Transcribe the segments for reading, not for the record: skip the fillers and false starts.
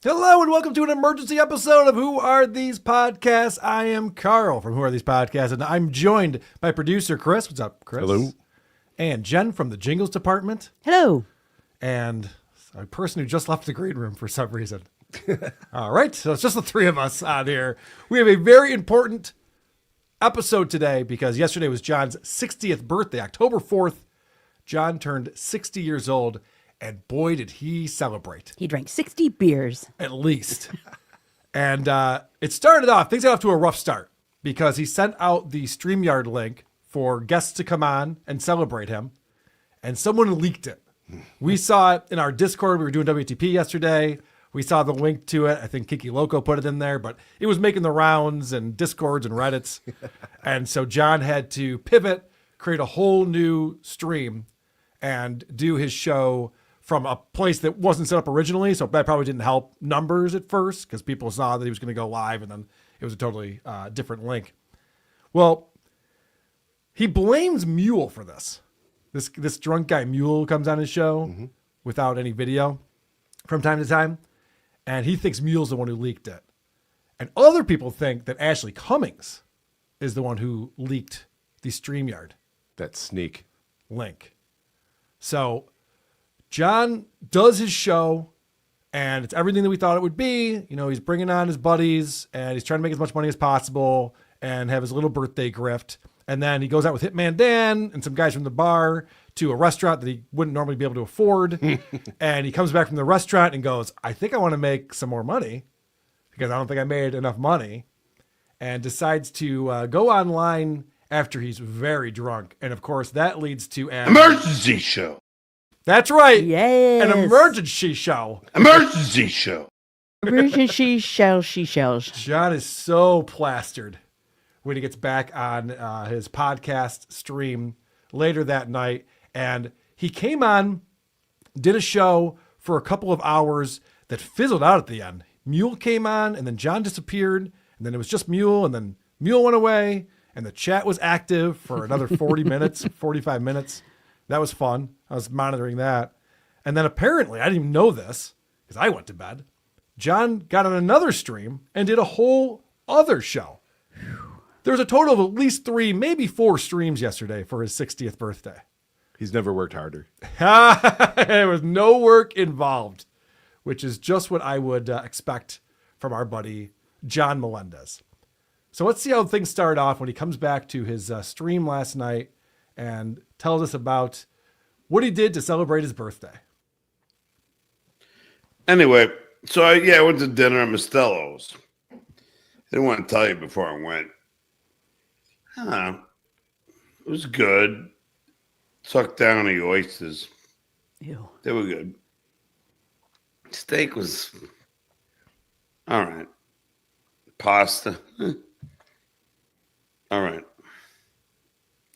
Hello and welcome to an emergency episode of Who Are These Podcasts? I am Carl from Who Are These Podcasts, and I'm joined by producer Chris. What's up, Chris? Hello. And Jen from the Jingles department. Hello. And a person who just left the green room for some reason. All right, so it's just the three of us on here. We have a very important episode today because yesterday was John's 60th birthday, October 4th. John turned 60 years old. And boy, did he celebrate. He drank 60 beers. At least. And it started off, things got off to a rough start because he sent out the StreamYard link for guests to come on and celebrate him. And someone leaked it. We saw it in our Discord. We were doing WTP yesterday. We saw the link to it. I think Kiki Loco put it in there, but it was making the rounds and Discords and Reddits. And so John had to pivot, create a whole new stream, and do his show from a place that wasn't set up originally. So that probably didn't help numbers at first because people saw that he was going to go live and then it was a totally different link. Well, he blames Mule for this. This drunk guy Mule comes on his show without any video from time to time. And he thinks Mule's the one who leaked it. And other people think that Ashley Cummings is the one who leaked the StreamYard. That sneak link. So John does his show, and it's everything that we thought it would be. You know, he's bringing on his buddies, and he's trying to make as much money as possible and have his little birthday grift. And then he goes out with Hitman Dan and some guys from the bar to a restaurant that he wouldn't normally be able to afford. And he comes back from the restaurant and goes, I think I want to make some more money because I don't think I made enough money. And decides to go online after he's very drunk. And, of course, that leads to an emergency show. That's right. Yes. An emergency show. Emergency show. Emergency shells, she shells. John is so plastered when he gets back on his podcast stream later that night. And he came on, did a show for a couple of hours that fizzled out at the end. Mule came on, and then John disappeared. And then it was just Mule, and then Mule went away. And the chat was active for another 40 minutes, 45 minutes. That was fun. I was monitoring that. And then apparently, I didn't even know this because I went to bed. John got on another stream and did a whole other show. There was a total of at least 3, maybe 4 streams yesterday for his 60th birthday. He's never worked harder. There was no work involved, which is just what I would expect from our buddy John Melendez. So let's see how things start off when he comes back to his stream last night and tells us about what he did to celebrate his birthday. Anyway, so I went to dinner at Mostello's. I didn't want to tell you before I went. It was good. Sucked down the oysters. Ew. They were good. Steak was all right. Pasta. All right.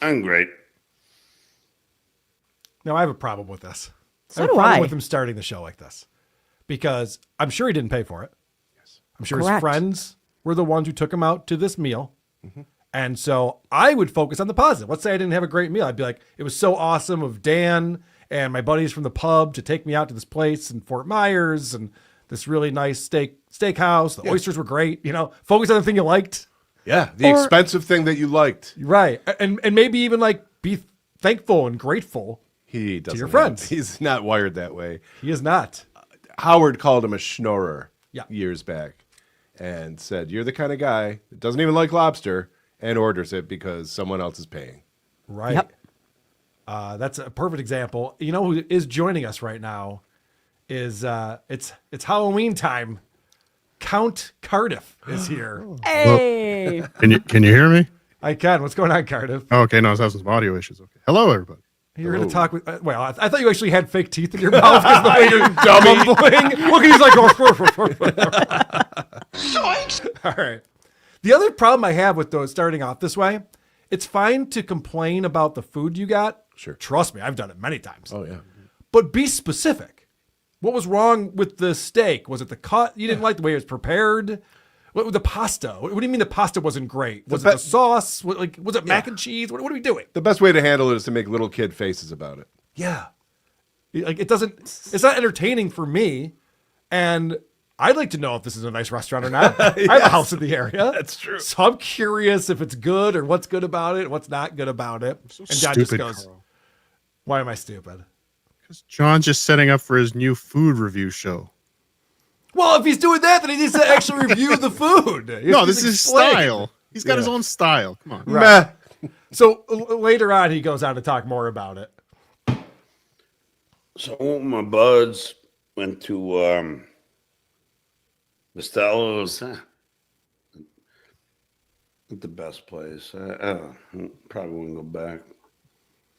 I'm great. Now, I have a problem with this. So I have a do problem I. with him starting the show like this because I'm sure he didn't pay for it. Yes. I'm sure his Correct. friends were the ones who took him out to this meal. And so I would focus on the positive. Let's say I didn't have a great meal. I'd be like, it was so awesome of Dan and my buddies from the pub to take me out to this place in Fort Myers and this really nice steakhouse. The oysters were great. You know, focus on the thing you liked. Yeah, the expensive thing that you liked. Right. And maybe even like be thankful and grateful. He doesn't. your friends. He's not wired that way. He is not. Howard called him a schnorrer Yeah. years back and said, you're the kind of guy that doesn't even like lobster and orders it because someone else is paying. Right. Yep. That's a perfect example. You know who is joining us right now is it's Halloween time. Count Cardiff is here. Hey. Can you hear me? I can. What's going on, Cardiff? Oh, okay, no, I was having some audio issues. Okay. Hello, everybody. You're going to talk with, well, I thought you actually had fake teeth in your mouth because the way you're mumbling. Look, he's like, all right. The other problem I have with those starting off this way, it's fine to complain about the food you got. Sure. Trust me, I've done it many times. Oh, yeah. But be specific. What was wrong with the steak? Was it the cut? You didn't like the way it was prepared? What with the pasta? What do you mean the pasta wasn't great? Was it the sauce? Was it mac and cheese? What are we doing? The best way to handle it is to make little kid faces about it. Yeah. Like it's not entertaining for me. And I'd like to know if this is a nice restaurant or not. I have a house in the area. That's true. So I'm curious if it's good or what's good about it, what's not good about it. And John just Stupid, goes, Carl. why am I stupid? Because John's just setting up for his new food review show. Well, if he's doing that, then he needs to actually review the food. He No, needs this to is his explain. style. He's got his own style. Come on. Meh. So later on, he goes on to talk more about it. So my buds went to Costello's. Not the best place. I probably wouldn't go back.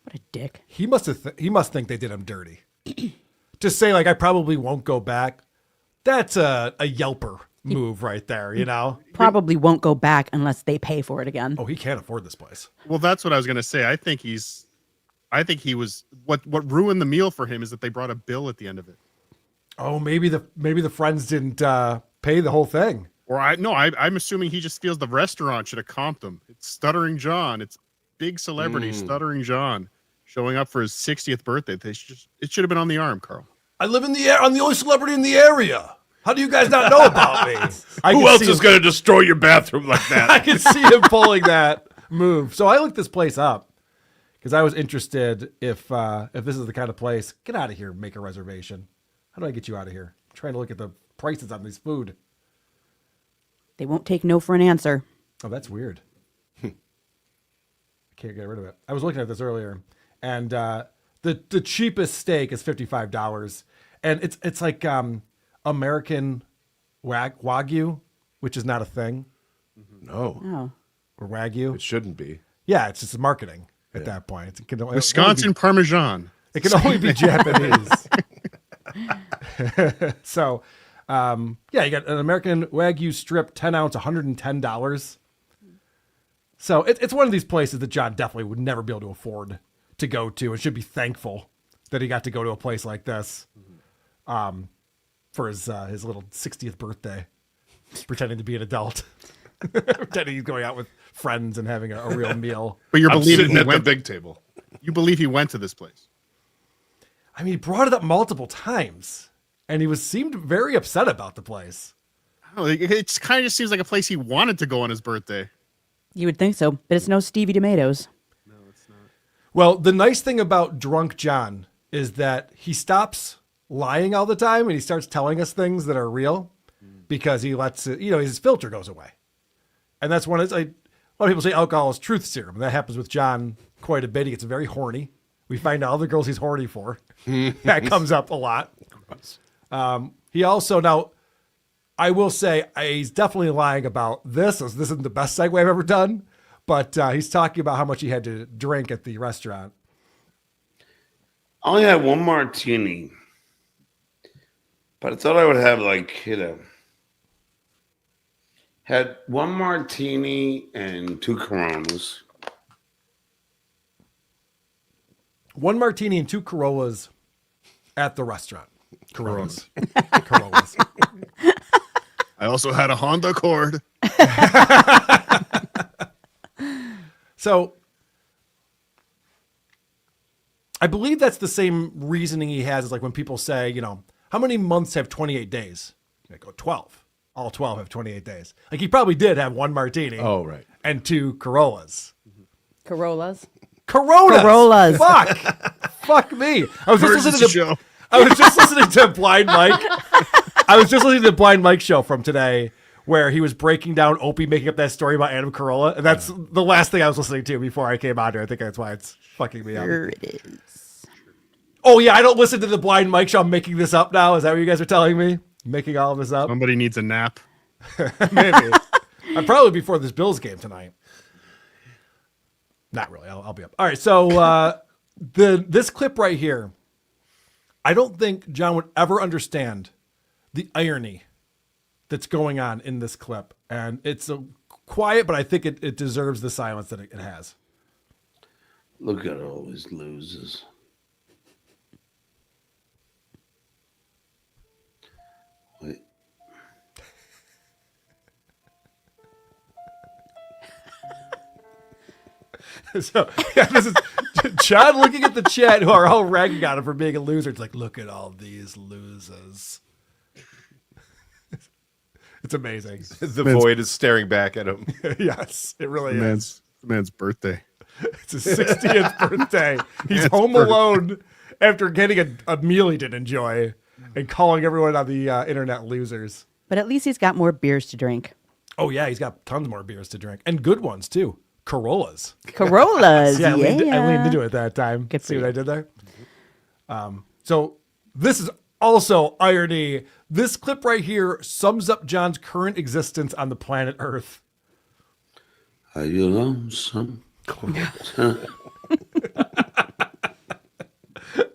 What a dick. He must think they did him dirty. To say like I probably won't go back. That's a Yelper move right there, you know? Probably won't go back unless they pay for it again. Oh, he can't afford this place. Well, that's what I was going to say. I think he was what ruined the meal for him is that they brought a bill at the end of it. Oh, maybe the friends didn't pay the whole thing. Or I'm assuming he just feels the restaurant should have comped him. It's Stuttering John. It's big celebrity Stuttering John showing up for his 60th birthday. It should have been on the arm, Carl. I live in the air. I'm the only celebrity in the area. How do you guys not know about me? Who else is going to destroy your bathroom like I that? can see him pulling that move. So I looked this place up because I was interested if this is the kind of place. Get out of here. Make a reservation. How do I get you out of here? I'm trying to look at the prices on this food. They won't take no for an answer. Oh, that's weird. I can't get rid of it. I was looking at this earlier, and the cheapest steak is $55, and it's like American Wagyu, which is not a thing, No, Oh. or Wagyu. it shouldn't be. Yeah, it's just marketing at that point. It can only Wisconsin Parmesan. It can only be Japanese. So, yeah, you got an American Wagyu strip, 10 ounce, $110. So it's one of these places that John definitely would never be able to afford to go to, and should be thankful that he got to go to a place like this for his little 60th birthday, pretending to be an adult, pretending he's going out with friends and having a real meal. But you're I'm believing sitting he at the went. big table. You believe he went to this place. I mean, he brought it up multiple times, and he seemed very upset about the place. I don't know, it kind of just seems like a place he wanted to go on his birthday. You would think so, but it's no Stevie Tomatoes. Well, the nice thing about Drunk John is that he stops lying all the time and he starts telling us things that are real because he lets it, his filter goes away. And that's one, a lot of people say alcohol is truth serum. That happens with John quite a bit. He gets very horny. We find out all the girls he's horny for. That comes up a lot. He also, now, I will say he's definitely lying about this. This isn't the best segue I've ever done, but he's talking about how much he had to drink at the restaurant. I only had one martini, but I thought I would have had one martini and 2 Coronas. One martini and 2 Corollas at the restaurant. Corollas. Corollas. I also had a Honda Accord. So I believe that's the same reasoning he has as like when people say, how many months have 28 days? I go 12. All 12 have 28 days. Like he probably did have one martini. Oh, right. And 2 Corollas. Corollas. Corollas. Fuck. Fuck me. I was just listening to show. I was just listening to Blind Mike. I was just listening to the Blind Mike show from today where he was breaking down Opie making up that story about Adam Carolla. And that's the last thing I was listening to before I came on here. I think that's why it's fucking me up. Here it is. Oh, yeah, I don't listen to the Blind Mike show. I'm making this up now. Is that what you guys are telling me? Making all of this up? Somebody needs a nap. Maybe. I'm probably before this Bills game tonight. Not really. I'll be up. All right, so this clip right here, I don't think John would ever understand the irony that's going on in this clip. And it's quiet, but I think it deserves the silence that it has. Look at all these losers. Wait. So yeah, this is John looking at the chat who are all ragging on him for being a loser. It's like, look at all these losers. It's amazing. The void is staring back at him. Yes, it really The is. man's birthday. It's his 60th birthday. He's Man's home birthday. alone after getting a meal he didn't enjoy and calling everyone on the internet losers. But at least he's got more beers to drink. Oh, yeah, he's got tons more beers to drink. And good ones, too. Corollas. Corollas. Yeah, yeah. I leaned into it that time. Good for See what you. I did there? So this is also irony. This clip right here sums up John's current existence on the planet Earth. Are you lonesome?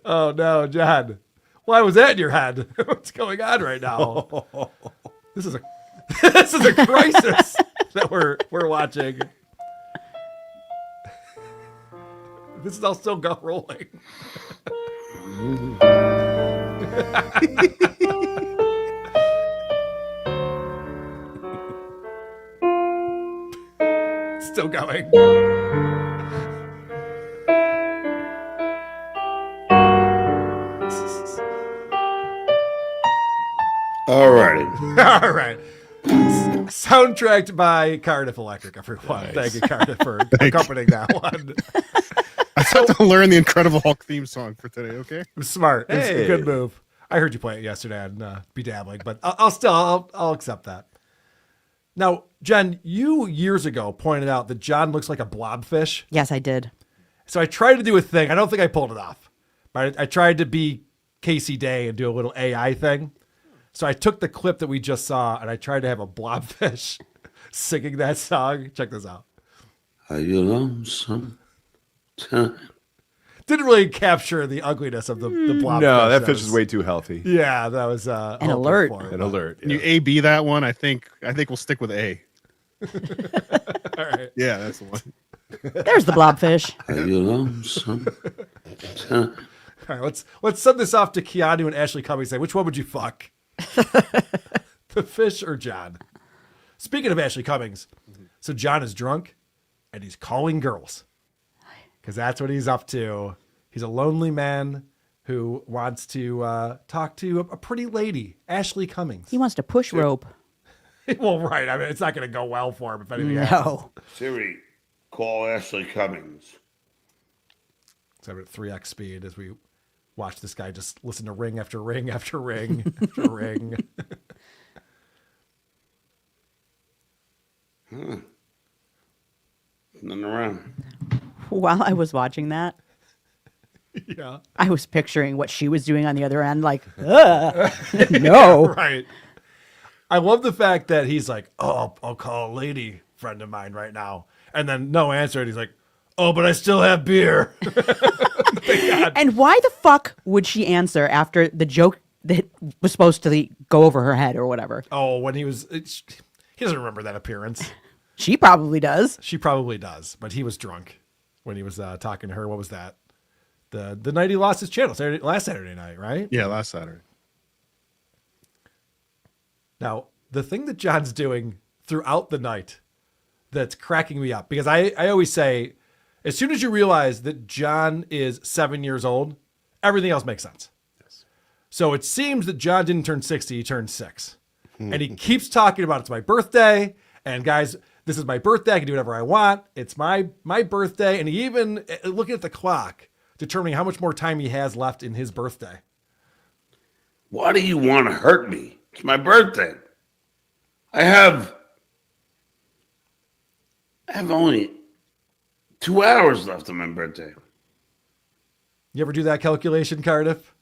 Oh, no, John. Why was that in your head? What's going on right now? This is a this is a crisis that we're watching. This is all still rolling. Still going. All righty. All right. Soundtracked by Cardiff Electric, everyone. Nice. Thank you, Cardiff, for accompanying that one. I had to learn the Incredible Hulk theme song for today. Okay. It was smart. It's a Hey. good move. I heard you play it yesterday and be dabbling, but I'll accept that. Now, Jen, you years ago pointed out that John looks like a blobfish. Yes, I did. So I tried to do a thing. I don't think I pulled it off, but I tried to be Casey Day and do a little AI thing. So I took the clip that we just saw and I tried to have a blobfish singing that song. Check this out. Are you lonesome? Didn't really capture the ugliness of the blobfish. No, that fish is way too healthy. Yeah, that was An hoping alert. for it. An alert. Can you Yeah. A-B that one? I think we'll stick with A. All right. Yeah, that's the one. There's the blobfish. Are you lonesome? All right, let's send this off to Keanu and Ashley Cummings. Say, which one would you fuck? The fish or John? Speaking of Ashley Cummings, so John is drunk and he's calling girls because that's what he's up to. He's a lonely man who wants to talk to a pretty lady, Ashley Cummings. He wants to push rope. Well, right. I mean, it's not going to go well for him if anything happens. No. Siri, call Ashley Cummings. So we're at 3x speed as we watch this guy just listen to ring after ring after ring after ring. Nothing around. While I was watching that, Yeah. I was picturing what she was doing on the other end, like, ugh, no. Right. I love the fact that he's like, oh, I'll call a lady friend of mine right now. And then no answer. And he's like, oh, but I still have beer. And why the fuck would she answer after the joke that was supposed to go over her head or whatever? Oh, when he doesn't remember that appearance. She probably does. She probably does, but he was drunk when he was talking to her. What was that? The night he lost his channel, last Saturday night, right? Yeah, last Saturday. Now, the thing that John's doing throughout the night that's cracking me up, because I always say, as soon as you realize that John is 7 years old, everything else makes sense. Yes. So it seems that John didn't turn 60, he turned 6. And he keeps talking about it's my birthday, and guys, this is my birthday, I can do whatever I want. It's my birthday, and he even, looking at the clock, determining how much more time he has left in his birthday. Why do you want to hurt me? It's my birthday. I have only 2 hours left on my birthday. You ever do that calculation, Cardiff?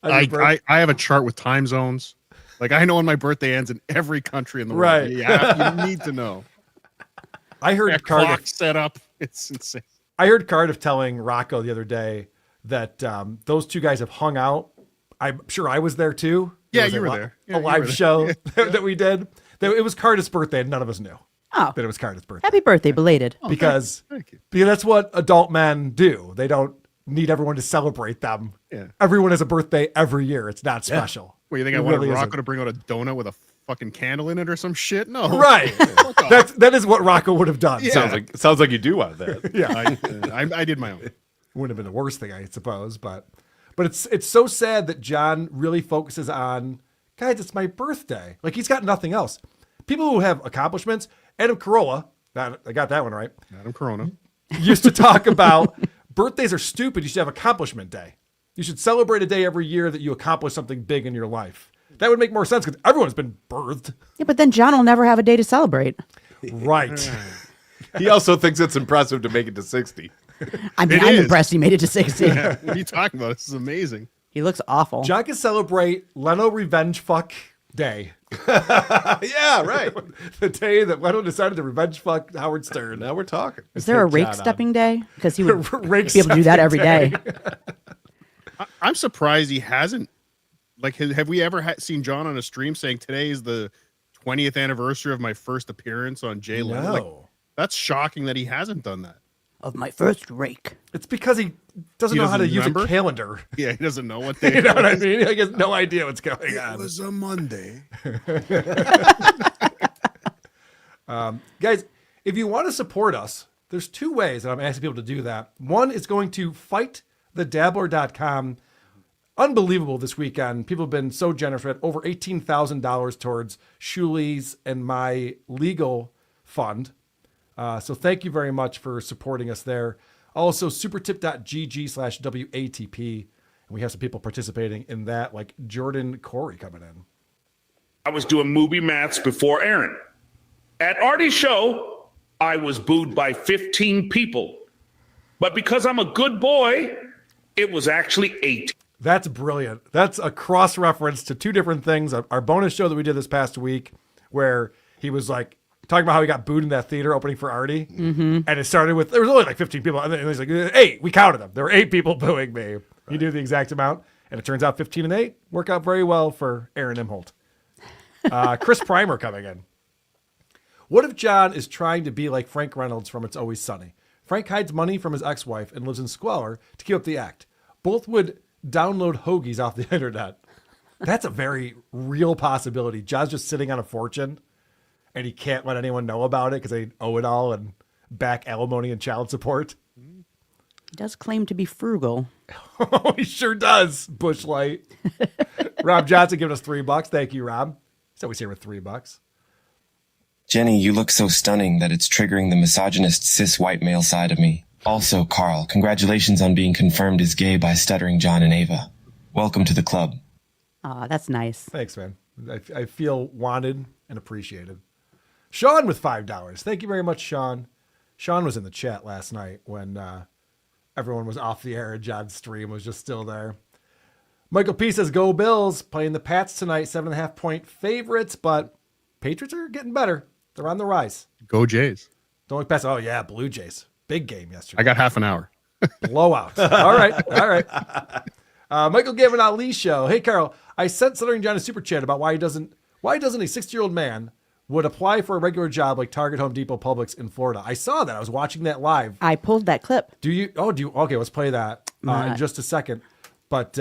On your I birth- have a chart with time zones. Like I know when my birthday ends in every country in the Right. world. Yeah, you need to know. I heard That Cardiff. clock set up. It's insane. I heard Cardiff telling Rocco the other day that those two guys have hung out. I'm sure I was there too. Yeah, was you a were li- there. Yeah, a you were live there. show that we did. It was Cardiff's birthday, and none of us knew Oh, that it was Cardiff's birthday happy birthday, belated. because Thank you. that's what adult men do. They don't need everyone to celebrate them. Yeah. Everyone has a birthday every year. It's not special. Well, you think It I wanted really Rocco isn't. to bring out a donut with a fucking candle in it or some shit? No. Right. Fuck off. that is what Rocco would have done. Yeah. Sounds like you do want that. Yeah. I did my own. Wouldn't have been the worst thing, I suppose, but it's so sad that John really focuses on, guys, it's my birthday. Like he's got nothing else. people who have accomplishments. Adam Carolla, I got that one right, Adam Corona. used to talk about birthdays are stupid. You should have accomplishment day. You should celebrate a day every year that you accomplish something big in your life. That would make more sense because everyone's been birthed. Yeah, but then John will never have a day to celebrate. Right. He also thinks it's impressive to make it to 60. I mean, It I'm is. impressed he made it to 60. What are you talking about? This is amazing. He looks awful. John can celebrate Leno Revenge Fuck Day. Yeah, right. The day that Leno decided to revenge fuck Howard Stern. Now we're talking. Is there a Take rake John on. stepping day? Because he would Rake be able to do that stepping every day. I'm surprised he hasn't. Like, have we ever seen John on a stream saying today is the 20th anniversary of my first appearance on Jay Leno? Like, No. that's shocking that he hasn't done that. Of my first rake. It's because he doesn't He know how to doesn't use a remember? calendar. Yeah, he doesn't know what they. You know what I mean? He has no idea what's going on. a Monday. Guys, if you want to support us, there's two ways that I'm asking people to do that. One is going to fightthedabbler.com. Unbelievable this weekend. People have been so generous. We had over $18,000 towards Shuli's and my legal fund. So thank you very much for supporting us there. Also, supertip.gg/WATP. And we have some people participating in that, like Jordan Corey coming in. I was doing movie maths before Aaron. At Artie's show, I was booed by 15 people. But because I'm a good boy, it was actually 8. That's brilliant. That's a cross reference to two different things. Our bonus show that we did this past week, where he was like talking about how he got booed in that theater opening for Artie. Mm-hmm. And it started with, there was only like 15 people. And then he's like, 8. We counted them. There were 8 people booing me. Right. You knew the exact amount. And it turns out 15 and 8 work out very well for Aaron Imholt. Chris Primer coming in. What if John is trying to be like Frank Reynolds from It's Always Sunny? Frank hides money from his ex-wife and lives in squalor to keep up the act. Both would download hoagies off the internet. That's a very real possibility. John's just sitting on a fortune and he can't let anyone know about it because they owe it all and back alimony and child support. He does claim to be frugal. Oh, he sure does. Bush Light. Rob Johnson giving us $3. Thank you, Rob. He's always here with $3. Jenny, you look so stunning that it's triggering the misogynist cis white male side of me. Also, Carl, congratulations on being confirmed as gay by Stuttering John and Ava. Welcome to the club. Aw, that's nice. Thanks, man. I feel wanted and appreciated. Sean with $5. Thank you very much, Sean. Sean was in the chat last night when everyone was off the air and John's stream was just still there. Michael P says, go Bills, playing the Pats tonight, 7.5-point favorites, but Patriots are getting better. They're on the rise. Go Jays. Don't look past, oh yeah, Blue Jays. Big game yesterday. I got half an hour. Blowout. All right. Michael Gavin Ali show. Hey, Carl, I sent Stuttering John a super chat about why doesn't a 60-year-old man would apply for a regular job like Target, Home Depot, Publix in Florida. I saw that. I was watching that live. I pulled that clip. Okay, let's play that in just a second. But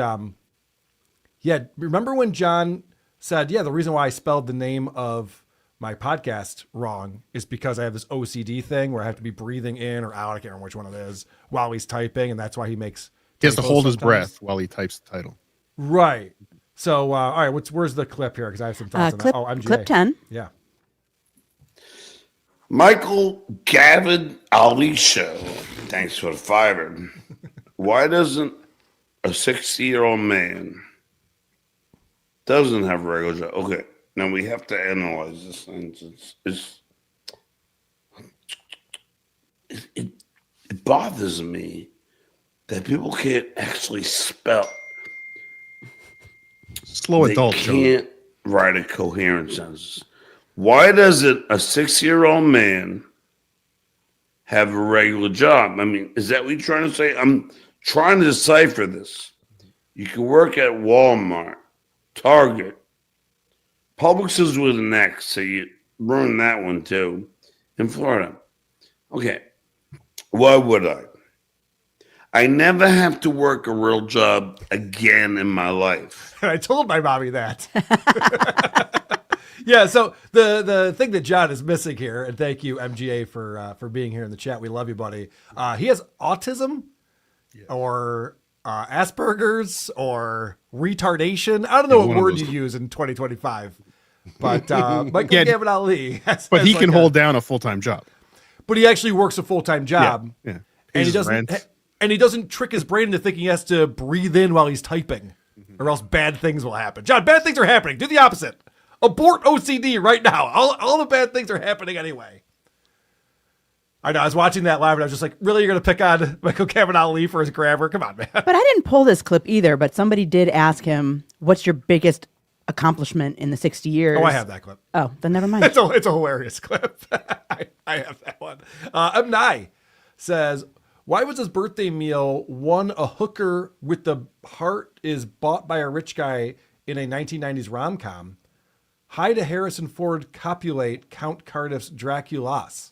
yeah, remember when John said, yeah, the reason why I spelled the name of my podcast wrong is because I have this OCD thing where I have to be breathing in or out. I can't remember which one it is while he's typing. And that's why he makes. He has to hold his sometimes. breath while he types the title. Right. So, all right, where's the clip here? Because I have some thoughts on Clip, that. Oh, MGA. clip 10. Yeah. Michael Gavin Ali show. Thanks for the fiber. Why doesn't a 60-year-old man doesn't have a regular job? Okay, now we have to analyze this thing. It bothers me that people can't actually spell. Slow They adult John. can't write a coherent sentence. Why doesn't a 6-year-old man have a regular job? I mean, is that what you're trying to say? I'm trying to decipher this. You can work at Walmart, Target, Publix is with an X, so you ruined that one too, in Florida. Okay, why would I? I never have to work a real job again in my life. I told my mommy that. Yeah, so the thing that John is missing here, and thank you, MGA, for being here in the chat. We love you, buddy. He has autism or Asperger's or retardation. I don't know what word you use in 2025. But Michael Yeah, Gavin Ali, But he has can like hold down a full-time job. But he actually works a full-time job. Yeah. And Pays he his rent. doesn't trick his brain into thinking he has to breathe in while he's typing, or else bad things will happen. John, bad things are happening. Do the opposite. Abort OCD right now. All the bad things are happening anyway. I know. I was watching that live and I was just like, really, you're going to pick on Michael Gavin Ali for his grammar? Come on, man. But I didn't pull this clip either, but somebody did ask him, what's your biggest accomplishment in the 60 years? Oh, I have that clip. Oh, then never mind. It's a hilarious clip. I have that one. Nye says, why was his birthday meal one a hooker with the heart is bought by a rich guy in a 1990s rom-com? Hi to Harrison Ford copulate Count Cardiff's Draculas.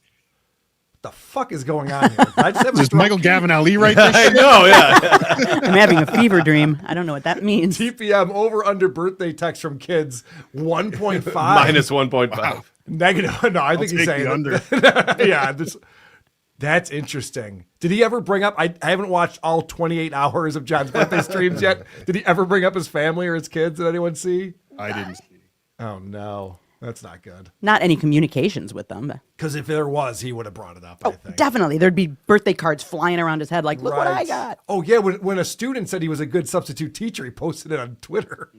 What the fuck is going on here? I just have a Does stroke. Michael Gavin Ali write this shit? No, yeah. I'm having a fever dream. I don't know what that means. TPM over under birthday text from kids 1.5 Minus 1.5. negative. No, I think he's take saying the under. Yeah, that's interesting. Did he ever bring up? I haven't watched all 28 hours of John's birthday streams yet. Did he ever bring up his family or his kids? Did anyone see? I didn't see. Oh no, that's not good. Not any communications with them. Because if there was, he would have brought it up. I think. Definitely. There'd be birthday cards flying around his head like, look what I Right. got. Oh yeah, when a student said he was a good substitute teacher, he posted it on Twitter.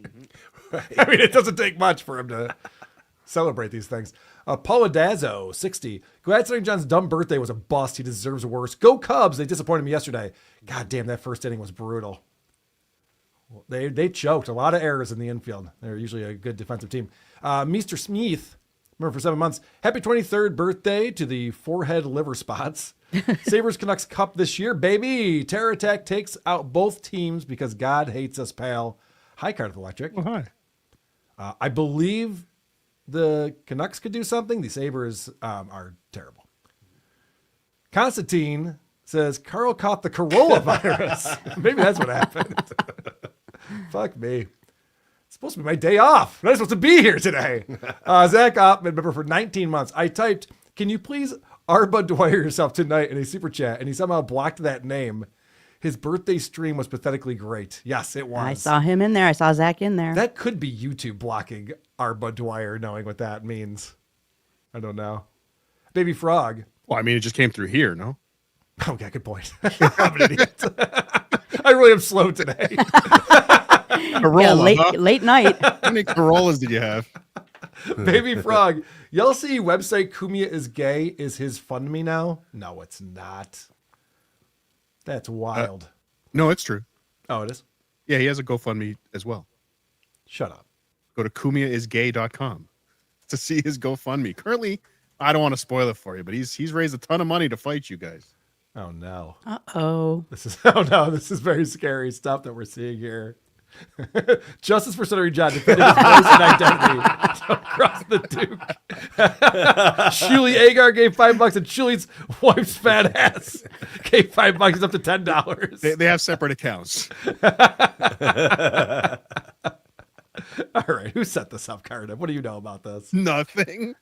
I mean, it doesn't take much for him to celebrate these things. Paula Dazzo, 60. Glad Stuttering John's dumb birthday was a bust. He deserves worse. Go Cubs. They disappointed me yesterday. God damn, that first inning was brutal. They choked. A lot of errors in the infield. They're usually a good defensive team. Mr. Smith, remember for 7 months. Happy 23rd birthday to the forehead liver spots. Sabres Canucks Cup this year, baby. Terror Attack takes out both teams because God hates us, pal. Hi, Cardiff Electric. Oh, hi. I believe the Canucks could do something. The Sabres are terrible. Constantine says Carl caught the coronavirus. Maybe that's what happened. Fuck me. It's supposed to be my day off. I'm not supposed to be here today. Zach Oppman, member for 19 months. I typed, can you please Arba Dwyer yourself tonight in a super chat? And he somehow blocked that name. His birthday stream was pathetically great. Yes, it was. I saw him in there. I saw Zach in there. That could be YouTube blocking Arba Dwyer, knowing what that means. I don't know. Baby Frog. Well, I mean, it just came through here, no? Okay, good point. I'm an idiot. I really am slow today. Corolla, huh? late night. How many Corollas did you have? Baby Frog. Y'all see website Kumia is gay is his fund me now? No, it's not. That's wild. No, it's true. Oh, it is? Yeah, he has a GoFundMe as well. Shut up. Go to kumiaisgay.com to see his GoFundMe. Currently, I don't want to spoil it for you, but he's raised a ton of money to fight you guys. Oh no. Uh-oh. This is very scary stuff that we're seeing here. Justice for Stuttering John defending his voice and identity across the Duke. Shuli Agar gave $5 and Shuli's wife's fat ass gave $5 up to $10. They have separate accounts. All right, who set this up, Cardiff? What do you know about this? Nothing.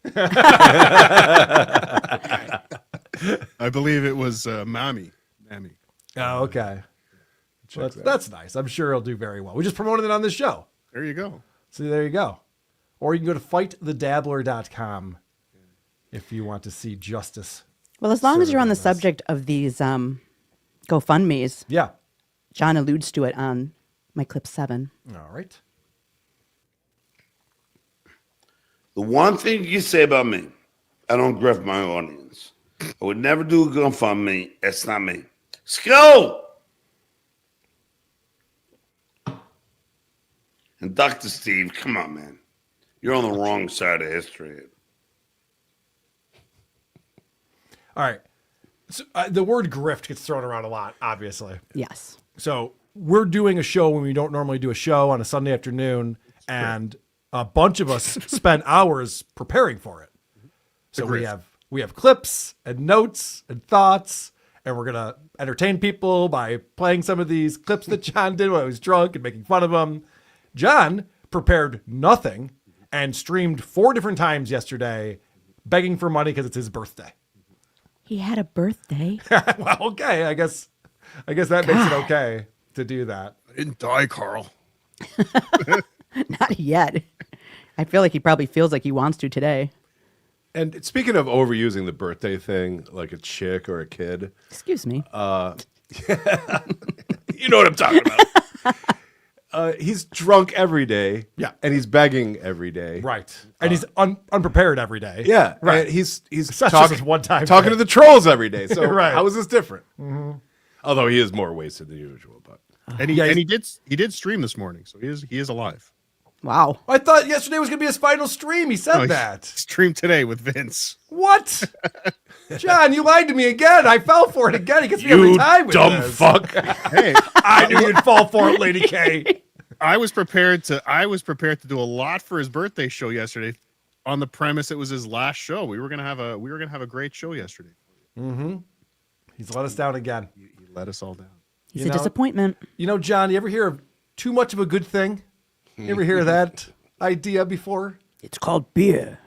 I believe it was Mammy. Oh, okay. Well, that's nice. I'm sure he'll do very well. We just promoted it on this show. There you go. So there you go. Or you can go to fightthedabbler.com if you want to see justice. Well, as long as you're on the served on this. subject of these GoFundMes, Yeah. John alludes to it on my clip 7. All right. The one thing you say about me, I don't grift my audience. I would never do a GoFundMe. That's not me. Let's go. And Dr. Steve, come on, man. You're on the wrong side of history. All right. So, the word grift gets thrown around a lot, obviously. Yes. So we're doing a show when we don't normally do a show on a Sunday afternoon, and a bunch of us spend hours preparing for it. So we have clips and notes and thoughts, and we're gonna entertain people by playing some of these clips that John did when he was drunk and making fun of him. John prepared nothing and streamed 4 different times yesterday, begging for money because it's his birthday. He had a birthday. Well, okay, I guess that makes it okay to do that. I didn't die, Carl. Not yet. I feel like he probably feels like he wants to today. And speaking of overusing the birthday thing, like a chick or a kid, Excuse me. you know what I'm talking about. He's drunk every day. Yeah. And he's begging every day. Right. And he's unprepared every day. Yeah. Right. And he's It's not just this one time talking thing. to the trolls every day. So Right. how is this different? Mm-hmm. Although he is more wasted than usual, but And he did stream this morning, so he is alive. Wow. I thought yesterday was going to be his final stream. He said No, he that. streamed today with Vince. What? John, you lied to me again. I fell for it again. He gets me every you time with dumb this. fuck. Hey, I knew you'd fall for it, Lady K. I was prepared to do a lot for his birthday show yesterday, on the premise it was his last show. We were gonna have a great show yesterday. He's let us down again. He let us all down. He's You a know- disappointment. You know, John, you ever hear of too much of a good thing? You ever hear that idea before? It's called beer.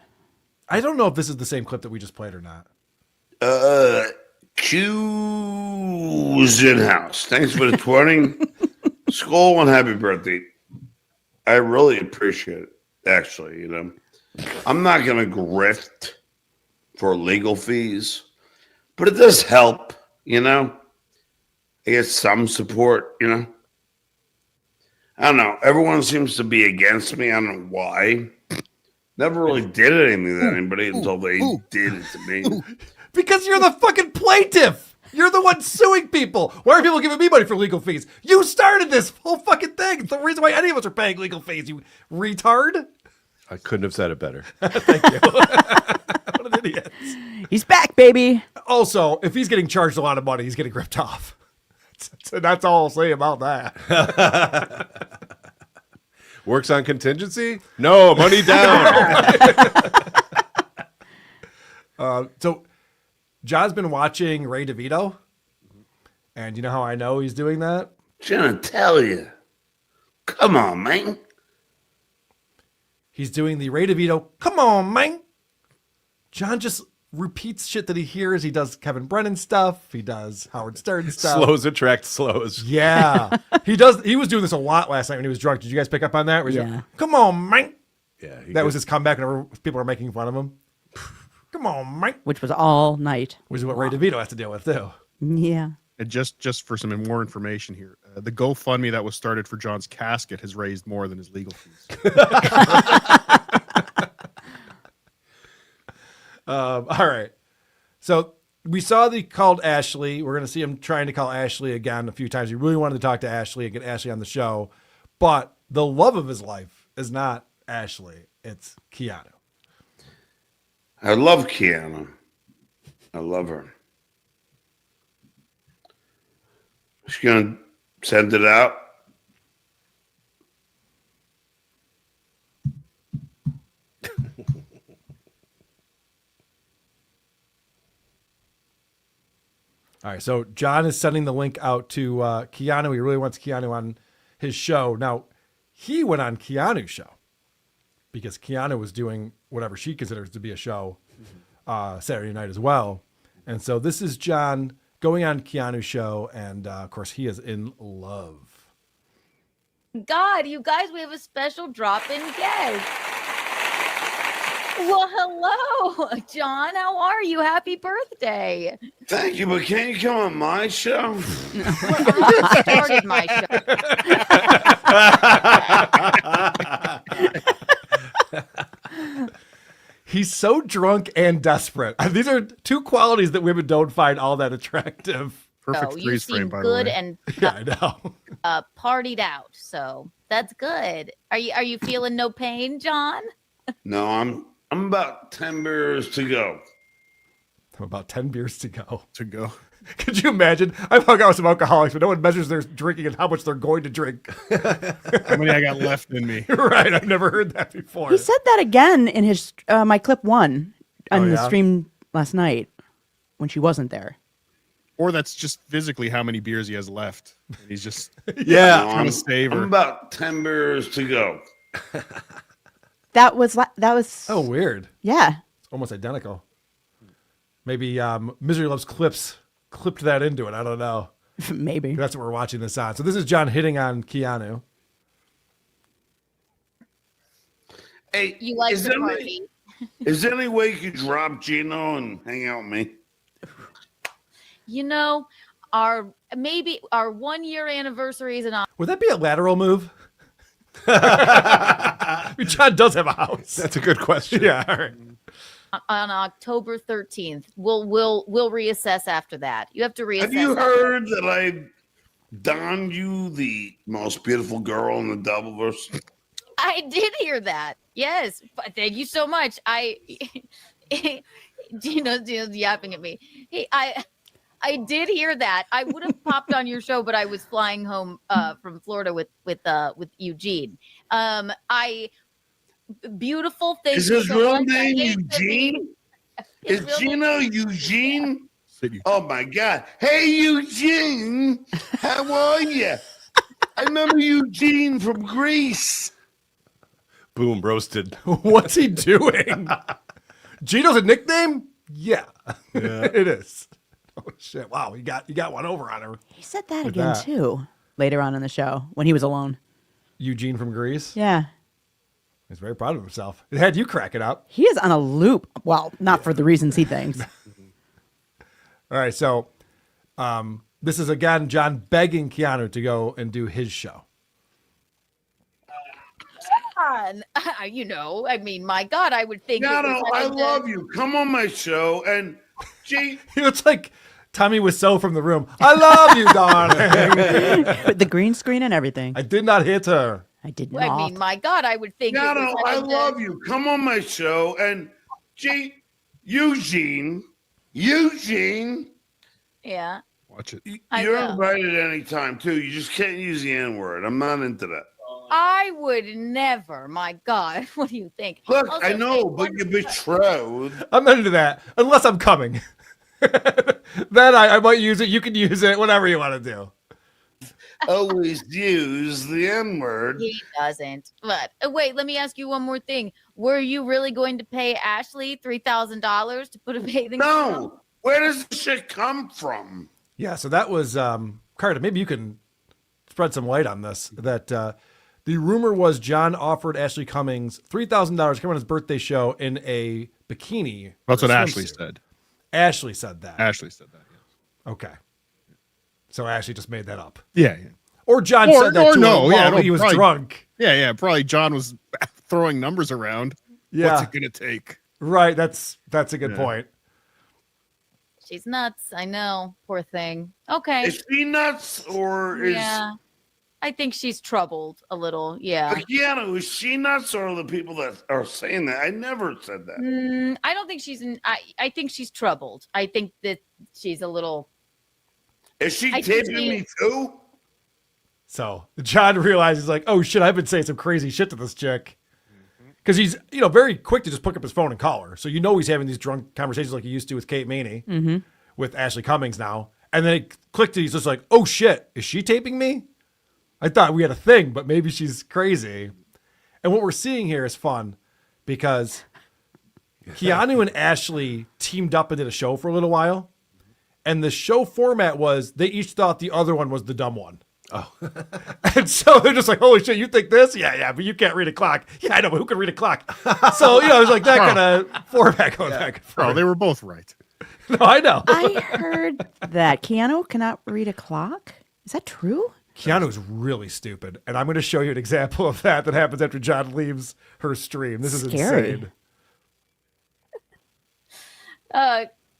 I don't know if this is the same clip that we just played or not. Q's in house. Thanks for the 20. Skull and happy birthday. I really appreciate it, actually, you know. I'm not going to grift for legal fees, but it does help, you know. I get some support, you know. I don't know. Everyone seems to be against me. I don't know why. Never really did anything to anybody until they did it to me. Because you're the fucking plaintiff. You're the one suing people. Why are people giving me money for legal fees? You started this whole fucking thing. It's the reason why any of us are paying legal fees, you retard. I couldn't have said it better. What an idiot. He's back, baby. Also, if he's getting charged a lot of money, he's getting ripped off. So that's all I'll say about that. Works on contingency? No, money down. So John's been watching Ray DeVito. And you know how I know he's doing that? Trying to tell you. Come on, man. He's doing the Ray DeVito, come on, man. John just repeats shit that he hears. He does Kevin Brennan stuff. He does Howard Stern stuff. Slows attract slows. Yeah. He does. He was doing this a lot last night when he was drunk. Did you guys pick up on that? Where he's Yeah. like, come on, man. Yeah, That was his comeback whenever people were making fun of him. Come on, man. Which was all night. Which is what Ray DeVito has to deal with, too. Yeah. And just for some more information here, the GoFundMe that was started for John's casket has raised more than his legal fees. All right. So we saw that he called Ashley. We're going to see him trying to call Ashley again a few times. He really wanted to talk to Ashley and get Ashley on the show. But the love of his life is not Ashley. It's Keanu. I love Keanu. I love her. She's going to send it out. All right, so John is sending the link out to Keanu. He really wants Keanu on his show. Now, he went on Keanu's show because Keanu was doing whatever she considers to be a show Saturday night as well. And so this is John going on Keanu's show, and of course, he is in love. God, you guys, we have a special drop-in guest. Well, hello, John. How are you? Happy birthday. Thank you, but can't you come on my show? Well, I started my show. He's so drunk and desperate. These are two qualities that women don't find all that attractive. Perfect So you freeze frame, seem by good the way. and Yeah, I know. partied out. So that's good. Are you feeling no pain, John? No, I'm about 10 beers to go. About 10 beers to go. To go. Could you imagine? I've hung out with some alcoholics, but no one measures their drinking and how much they're going to drink. How many I got left in me? Right. I've never heard that before. He said that again in his my clip one on Oh, the yeah? stream last night when she wasn't there. Or that's just physically how many beers he has left. And he's just Yeah. No, trying to save I'm her. about 10 beers to go. That was Oh, weird. yeah. It's almost identical. Maybe Misery Loves Clips clipped that into it. I don't know. Maybe. That's what we're watching this on. So this is John hitting on Keanu. Hey, You like is the there any- party. Is there any way you could drop Gino and hang out with me? You know, our 1 year anniversary is Would that be a lateral move? I mean, John does have a house. That's a good question. Yeah. All right. on October 13th. We'll reassess after that. You have to reassess. Have you after. heard that I donned you the most beautiful girl in the Doubleverse? I did hear that. Yes, but thank you so much. Gino's yapping at me. Hey, I did hear that. I would have popped on your show, but I was flying home from Florida with Eugene. Beautiful thing. Is his real name Eugene? Is Gino Eugene? Oh my God. Hey, Eugene. How are you? I remember Eugene from Greece. Boom, roasted. What's he doing? Gino's a nickname? Yeah. It is. Oh shit! Wow, you got one over on her. He said that With again that. too later on in the show when he was alone. Eugene from Greece. Yeah. He's very proud of himself. It had you cracking up. He is on a loop. Well, not for the reasons he thinks. All right, so this is again John begging Keanu to go and do his show. I mean, my God, I would think. Keanu, I love you. Come on my show. And gee, He looks like Tommy Wiseau from The Room. I love you, darling. With the green screen and everything. I did not hit her. I did not. I mean, my God, I would think. Keanu, I love you. Come on my show. And gee, Eugene. Yeah. Watch it. I You're will. invited anytime too. You just can't use the N-word. I'm not into that. I would never. My God, what do you think? Look, Also, I know, but you're betrothed. I'm not into that unless I'm coming. Then I might use it. You can use it. Whatever you want to do. Always use the N-word. He doesn't. But wait, let me ask you one more thing. Were you really going to pay Ashley $3,000 to put a bathing suit on? No. Where does this shit come from? Yeah. So that was Carter. Maybe you can spread some light on this. That the rumor was John offered Ashley Cummings $3,000 to come on his birthday show in a bikini. That's or what a Ashley swimsuit. said. Ashley said that. Ashley said that. Okay. So Ashley just made that up. Yeah. Yeah. Or John Or- said that or to no, him yeah, while no, he was probably- drunk. Yeah. Probably John was throwing numbers around. Yeah. What's it gonna take? Right. That's a good Yeah. point. She's nuts. I know. Poor thing. Okay. Is she nuts or is Yeah. I think she's troubled a little. Yeah. Keanu, is she nuts or the people that are saying that? I never said that. I don't think I think she's troubled. I think that she's a little. Is she I think taping she- me too? So John realizes like, oh shit, I've been saying some crazy shit to this chick. Because he's, very quick to just pick up his phone and call her. So he's having these drunk conversations like he used to with Kate Maney, with Ashley Cummings now. And then it clicked, he's just like, oh shit, is she taping me? I thought we had a thing, but maybe she's crazy. And what we're seeing here is fun because Keanu and Ashley teamed up and did a show for a little while. And the show format was they each thought the other one was the dumb one. Oh. And so they're just like, holy shit, you think this? Yeah, but you can't read a clock. Yeah, I know, but who can read a clock? So, it was like that kind of format going back and forth. Oh, they were both right. No, I know. I heard that Keanu cannot read a clock. Is that true? Keanu's really stupid. And I'm going to show you an example of that happens after John leaves her stream. This is Scary. insane.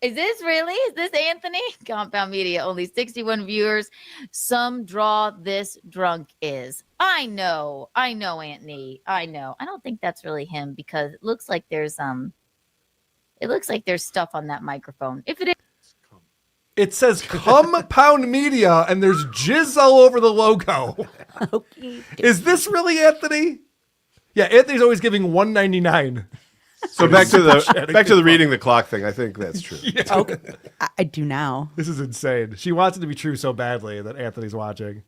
Is this Anthony? Compound Media, only 61 viewers. Some draw this drunk is. I know, Anthony. I know. I don't think that's really him because it looks like there's stuff on that microphone. If it is, It says Compound Media and there's jizz all over the logo. Okay. Is this really Anthony? Yeah, Anthony's always giving $1.99. So back to the reading the clock thing. I think that's true. Okay. I do now. This is insane. She wants it to be true so badly that Anthony's watching.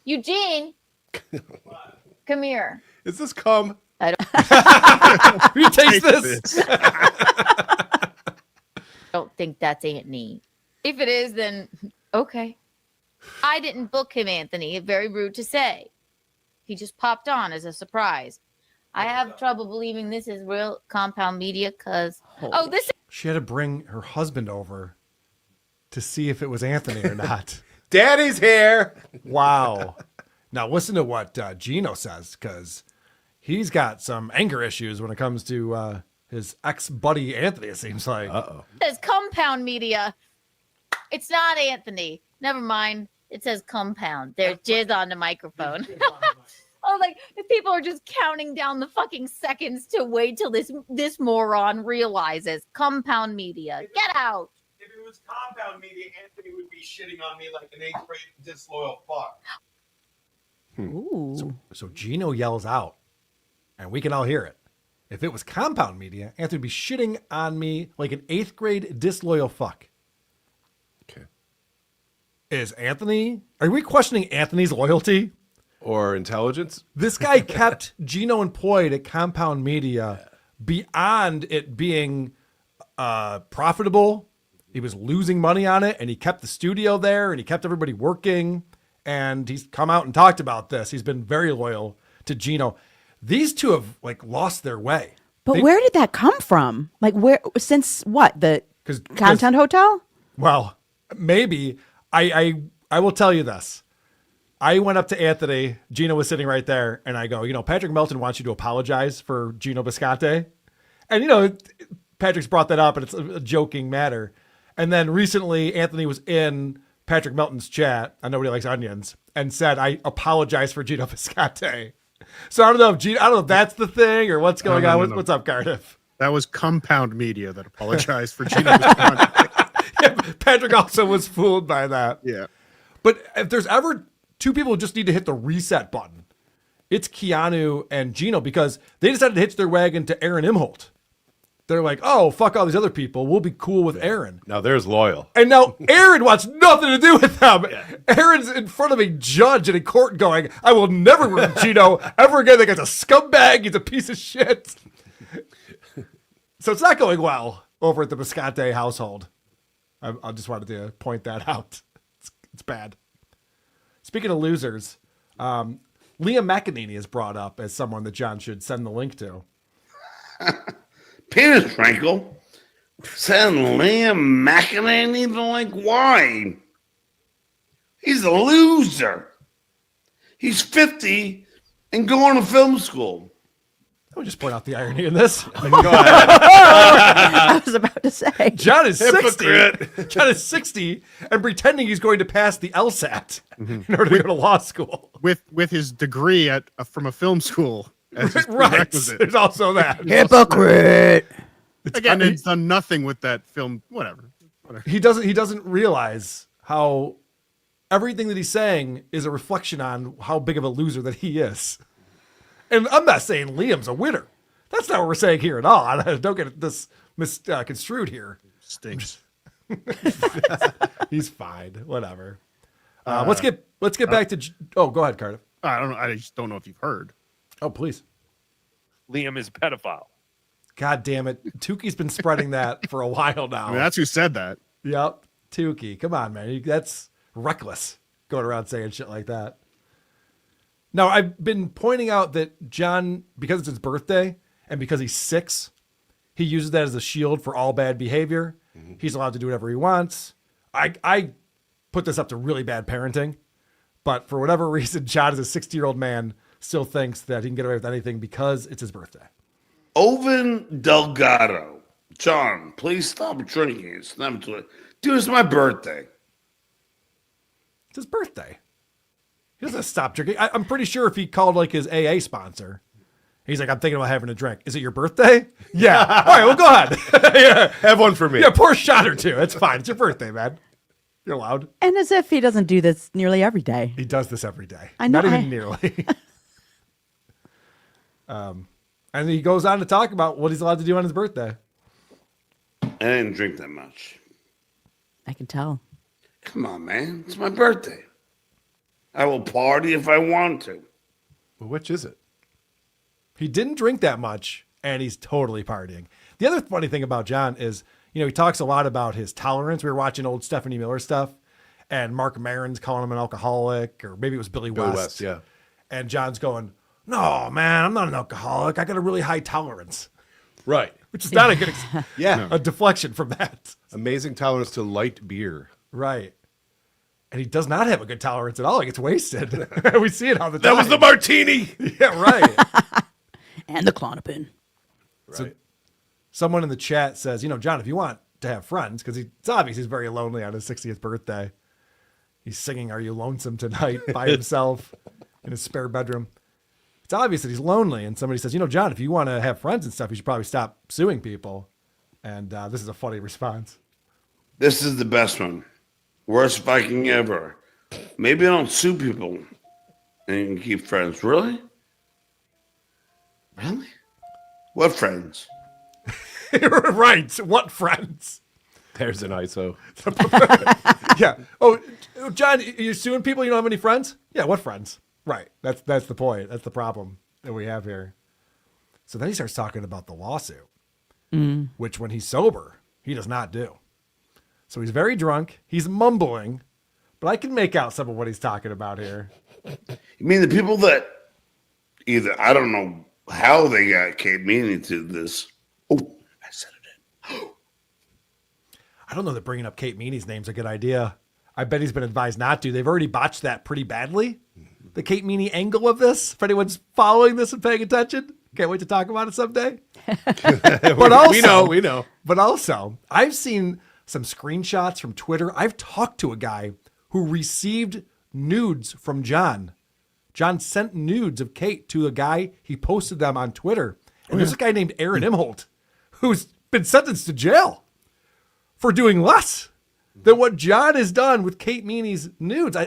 Eugene, come here. Is this cum? You taste this? Don't think that's Anthony. If it is, then okay. I didn't book him, Anthony. Very rude to say. He just popped on as a surprise. I have trouble believing this is real compound media because this She had to bring her husband over to see if it was Anthony or not. Daddy's here. Wow. Now listen to what Gino says, because he's got some anger issues when it comes to his ex-buddy Anthony, it seems like. says compound media. It's not Anthony. Never mind. It says compound. There's jizz on the microphone. Oh, like if people are just counting down the fucking seconds to wait till this moron realizes compound media. Get out. If it was compound media, Anthony would be shitting on me like an 8th grade disloyal fuck. Ooh. So Gino yells out, and we can all hear it. If it was compound media, Anthony would be shitting on me like an 8th grade disloyal fuck. Okay. Are we questioning Anthony's loyalty? Or intelligence? This guy kept Gino employed at compound media beyond it being profitable. He was losing money on it, and he kept the studio there, and he kept everybody working. And he's come out and talked about this. He's been very loyal to Gino. These two have lost their way. But where did that come from? Like where? Since what? The Content Hotel? Well, maybe. I will tell you this. I went up to Anthony. Gino was sitting right there, and I go, Patrick Melton wants you to apologize for Gino Bisconte. And, Patrick's brought that up, and it's a joking matter. And then recently, Anthony was in Patrick Melton's chat on Nobody Likes Onions and said, I apologize for Gino Bisconte. So I don't know if that's the thing or what's going on. No. What's up, Cardiff? That was compound media that apologized for Gino Visconti. Yeah, Patrick also was fooled by that. Yeah. But if there's ever two people who just need to hit the reset button, it's Keanu and Gino, because they decided to hitch their wagon to Aaron Imholt. They're like, oh, fuck all these other people. We'll be cool with Aaron. Now there's loyal. And now Aaron wants nothing to do with them. Yeah. Aaron's in front of a judge in a court going, I will never work with Gino ever again. That guy's a scumbag. He's a piece of shit. So it's not going well over at the Bisconte household. I just wanted to point that out. It's bad. Speaking of losers, Liam McEnany is brought up as someone that John should send the link to. Penis Frankel. Send Liam McEnany the link. Why? He's a loser. He's 50 and going to film school. I would just point out the irony in this. Go ahead. I was about to say. John is 60. Hypocrite. John is 60 and pretending he's going to pass the LSAT in order to go to law school. With his degree from a film school. As his Right. prerequisite. There's also that. Hypocrite. Again, he's done nothing with that film. Whatever. He doesn't realize how everything that he's saying is a reflection on how big of a loser that he is. And I'm not saying Liam's a winner. That's not what we're saying here at all. Don't get this misconstrued here. Stinks. He's fine. Whatever. Let's get back to. Oh, go ahead, Cardiff. I don't know. I just don't know if you've heard. Oh, please. Liam is a pedophile. God damn it. Tuki's been spreading that for a while now. I mean, that's who said that. Yep. Tuki. Come on, man. That's reckless going around saying shit like that. Now, I've been pointing out that John, because it's his birthday and because he's 6, he uses that as a shield for all bad behavior. Mm-hmm. He's allowed to do whatever he wants. I put this up to really bad parenting, but for whatever reason, John, as a 60-year-old man, still thinks that he can get away with anything because it's his birthday. Oven Delgado. John, please stop drinking. It's not dude, it's my birthday. It's his birthday. He doesn't stop drinking. I'm pretty sure if he called like his AA sponsor, he's like, I'm thinking about having a drink. Is it your birthday? Yeah. All right, well, go ahead. Yeah. Have one for me. Yeah, pour a shot or two. It's fine. It's your birthday, man. You're allowed. And as if he doesn't do this nearly every day. He does this every day. I know. Not even nearly. And he goes on to talk about what he's allowed to do on his birthday. I didn't drink that much. I can tell. Come on, man. It's my birthday. I will party if I want to. Well, which is it? He didn't drink that much, and he's totally partying. The other funny thing about John is, he talks a lot about his tolerance. We were watching old Stephanie Miller stuff, and Mark Maron's calling him an alcoholic, or maybe it was Billy West. Yeah. And John's going, No, man, I'm not an alcoholic. I got a really high tolerance, Right. which is not a good Yeah. a deflection from that. Amazing tolerance to light beer. Right. And he does not have a good tolerance at all. He gets wasted. We see it all the time. That was the martini. Yeah, right. And the Klonopin. Right. Someone in the chat says, John, if you want to have friends, because it's obvious he's very lonely on his 60th birthday. He's singing Are You Lonesome Tonight by himself in his spare bedroom. It's obvious that he's lonely. And somebody says, John, if you want to have friends and stuff, you should probably stop suing people. And this is a funny response. This is the best one. Worst Viking ever. Maybe I don't sue people and you can keep friends. Really? Really? What friends? Right. What friends? There's an ISO. Yeah. Oh, John, you're suing people? You don't have any friends? Yeah. What friends? Right. That's the point. That's the problem that we have here. So then he starts talking about the lawsuit, which when he's sober, he does not do. So he's very drunk. He's mumbling, but I can make out some of what he's talking about here. You mean the people that either, I don't know how they got Kate Meany to this. Oh, I said it in. I don't know that bringing up Kate Meany's name's a good idea. I bet he's been advised not to. They've already botched that pretty badly. The Kate Meany angle of this, if anyone's following this and paying attention, can't wait to talk about it someday. But also, we know. But also, I've seen some screenshots from Twitter. I've talked to a guy who received nudes from John. John sent nudes of Kate to a guy. He posted them on Twitter. And there's a guy named Aaron Imholt who's been sentenced to jail for doing less than what John has done with Kate Meany's nudes.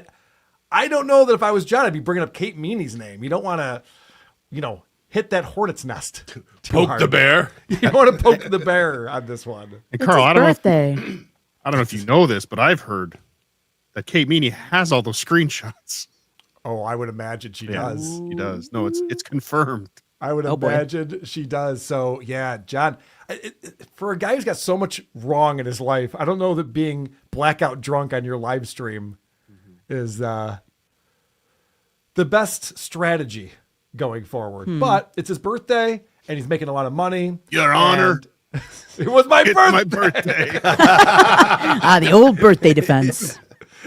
I don't know that if I was John, I'd be bringing up Kate Meany's name. You don't want to, hit that hornet's nest. Too Poke hard. the bear. You don't want to poke the bear on this one. And Carl, I don't Birthday. I don't know if you know this, but I've heard that Kate Meany has all those screenshots. Oh, I would imagine she does. He does. No, it's confirmed. I would imagine she does. So, yeah, John, for a guy who's got so much wrong in his life, I don't know that being blackout drunk on your live stream is the best strategy going forward. But it's his birthday, and he's making a lot of money. Your Honor. It was my It's birthday. my birthday. The old birthday defense.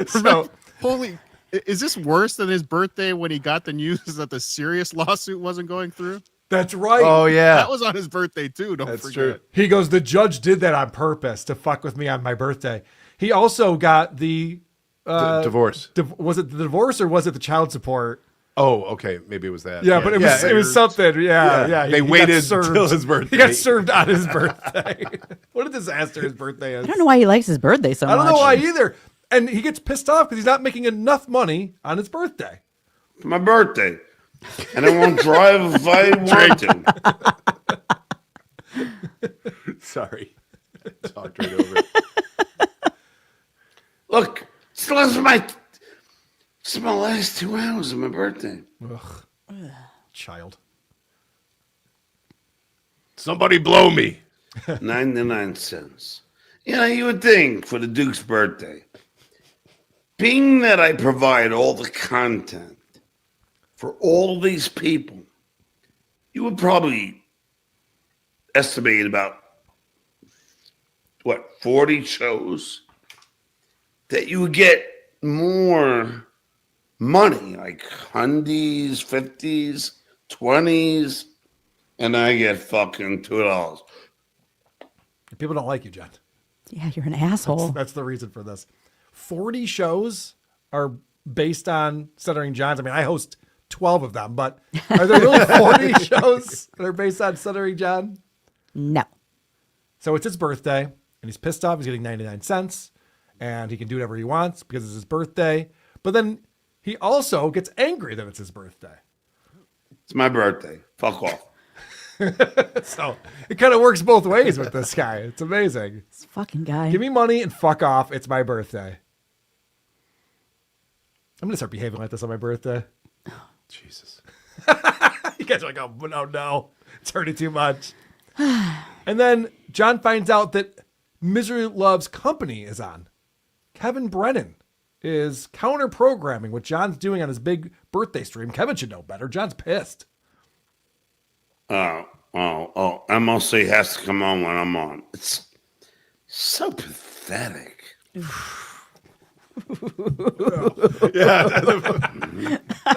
So, Holy, is this worse than his birthday when he got the news that the serious lawsuit wasn't going through? that's right. Oh, yeah. That was on his birthday too. Don't That's forget. true. He goes, the judge did that on purpose to fuck with me on my birthday. He also got the Divorce. was it the divorce or was it the child support? Oh, okay. Maybe it was that. Yeah, but it was something. Yeah. They He got waited served. until his birthday. He got served on his birthday. What a disaster his birthday is. I don't know why he likes his birthday so much. I don't know why either. And he gets pissed off because he's not making enough money on his birthday. It's my birthday. And I won't drive if I want to. Sorry. Talked right over it. Look, it's my last 2 hours of my birthday. Ugh. Child. Somebody blow me. 99 cents. You would think for the Duke's birthday, being that I provide all the content for all these people, you would probably estimate about, 40 shows that you would get more money, like hundies, 50s, 20s, and I get fucking $2. People don't like you, John. Yeah, you're an asshole. That's the reason for this. 40 shows are based on Stuttering John's. I mean, I host 12 of them, but are there really 40 shows that are based on Stuttering John? No. So it's his birthday, and he's pissed off. He's getting 99 cents, and he can do whatever he wants because it's his birthday. But then he also gets angry that it's his birthday. It's my birthday. Fuck off. So it kind of works both ways with this guy. It's amazing. This fucking guy. Give me money and fuck off. It's my birthday. I'm going to start behaving like this on my birthday. Jesus. You guys are like, oh, no. It's hurting too much. And then John finds out that Misery Loves Company is on. Kevin Brennan is counter-programming what John's doing on his big birthday stream. Kevin should know better. John's pissed. MLC has to come on when I'm on. It's so pathetic. Yeah.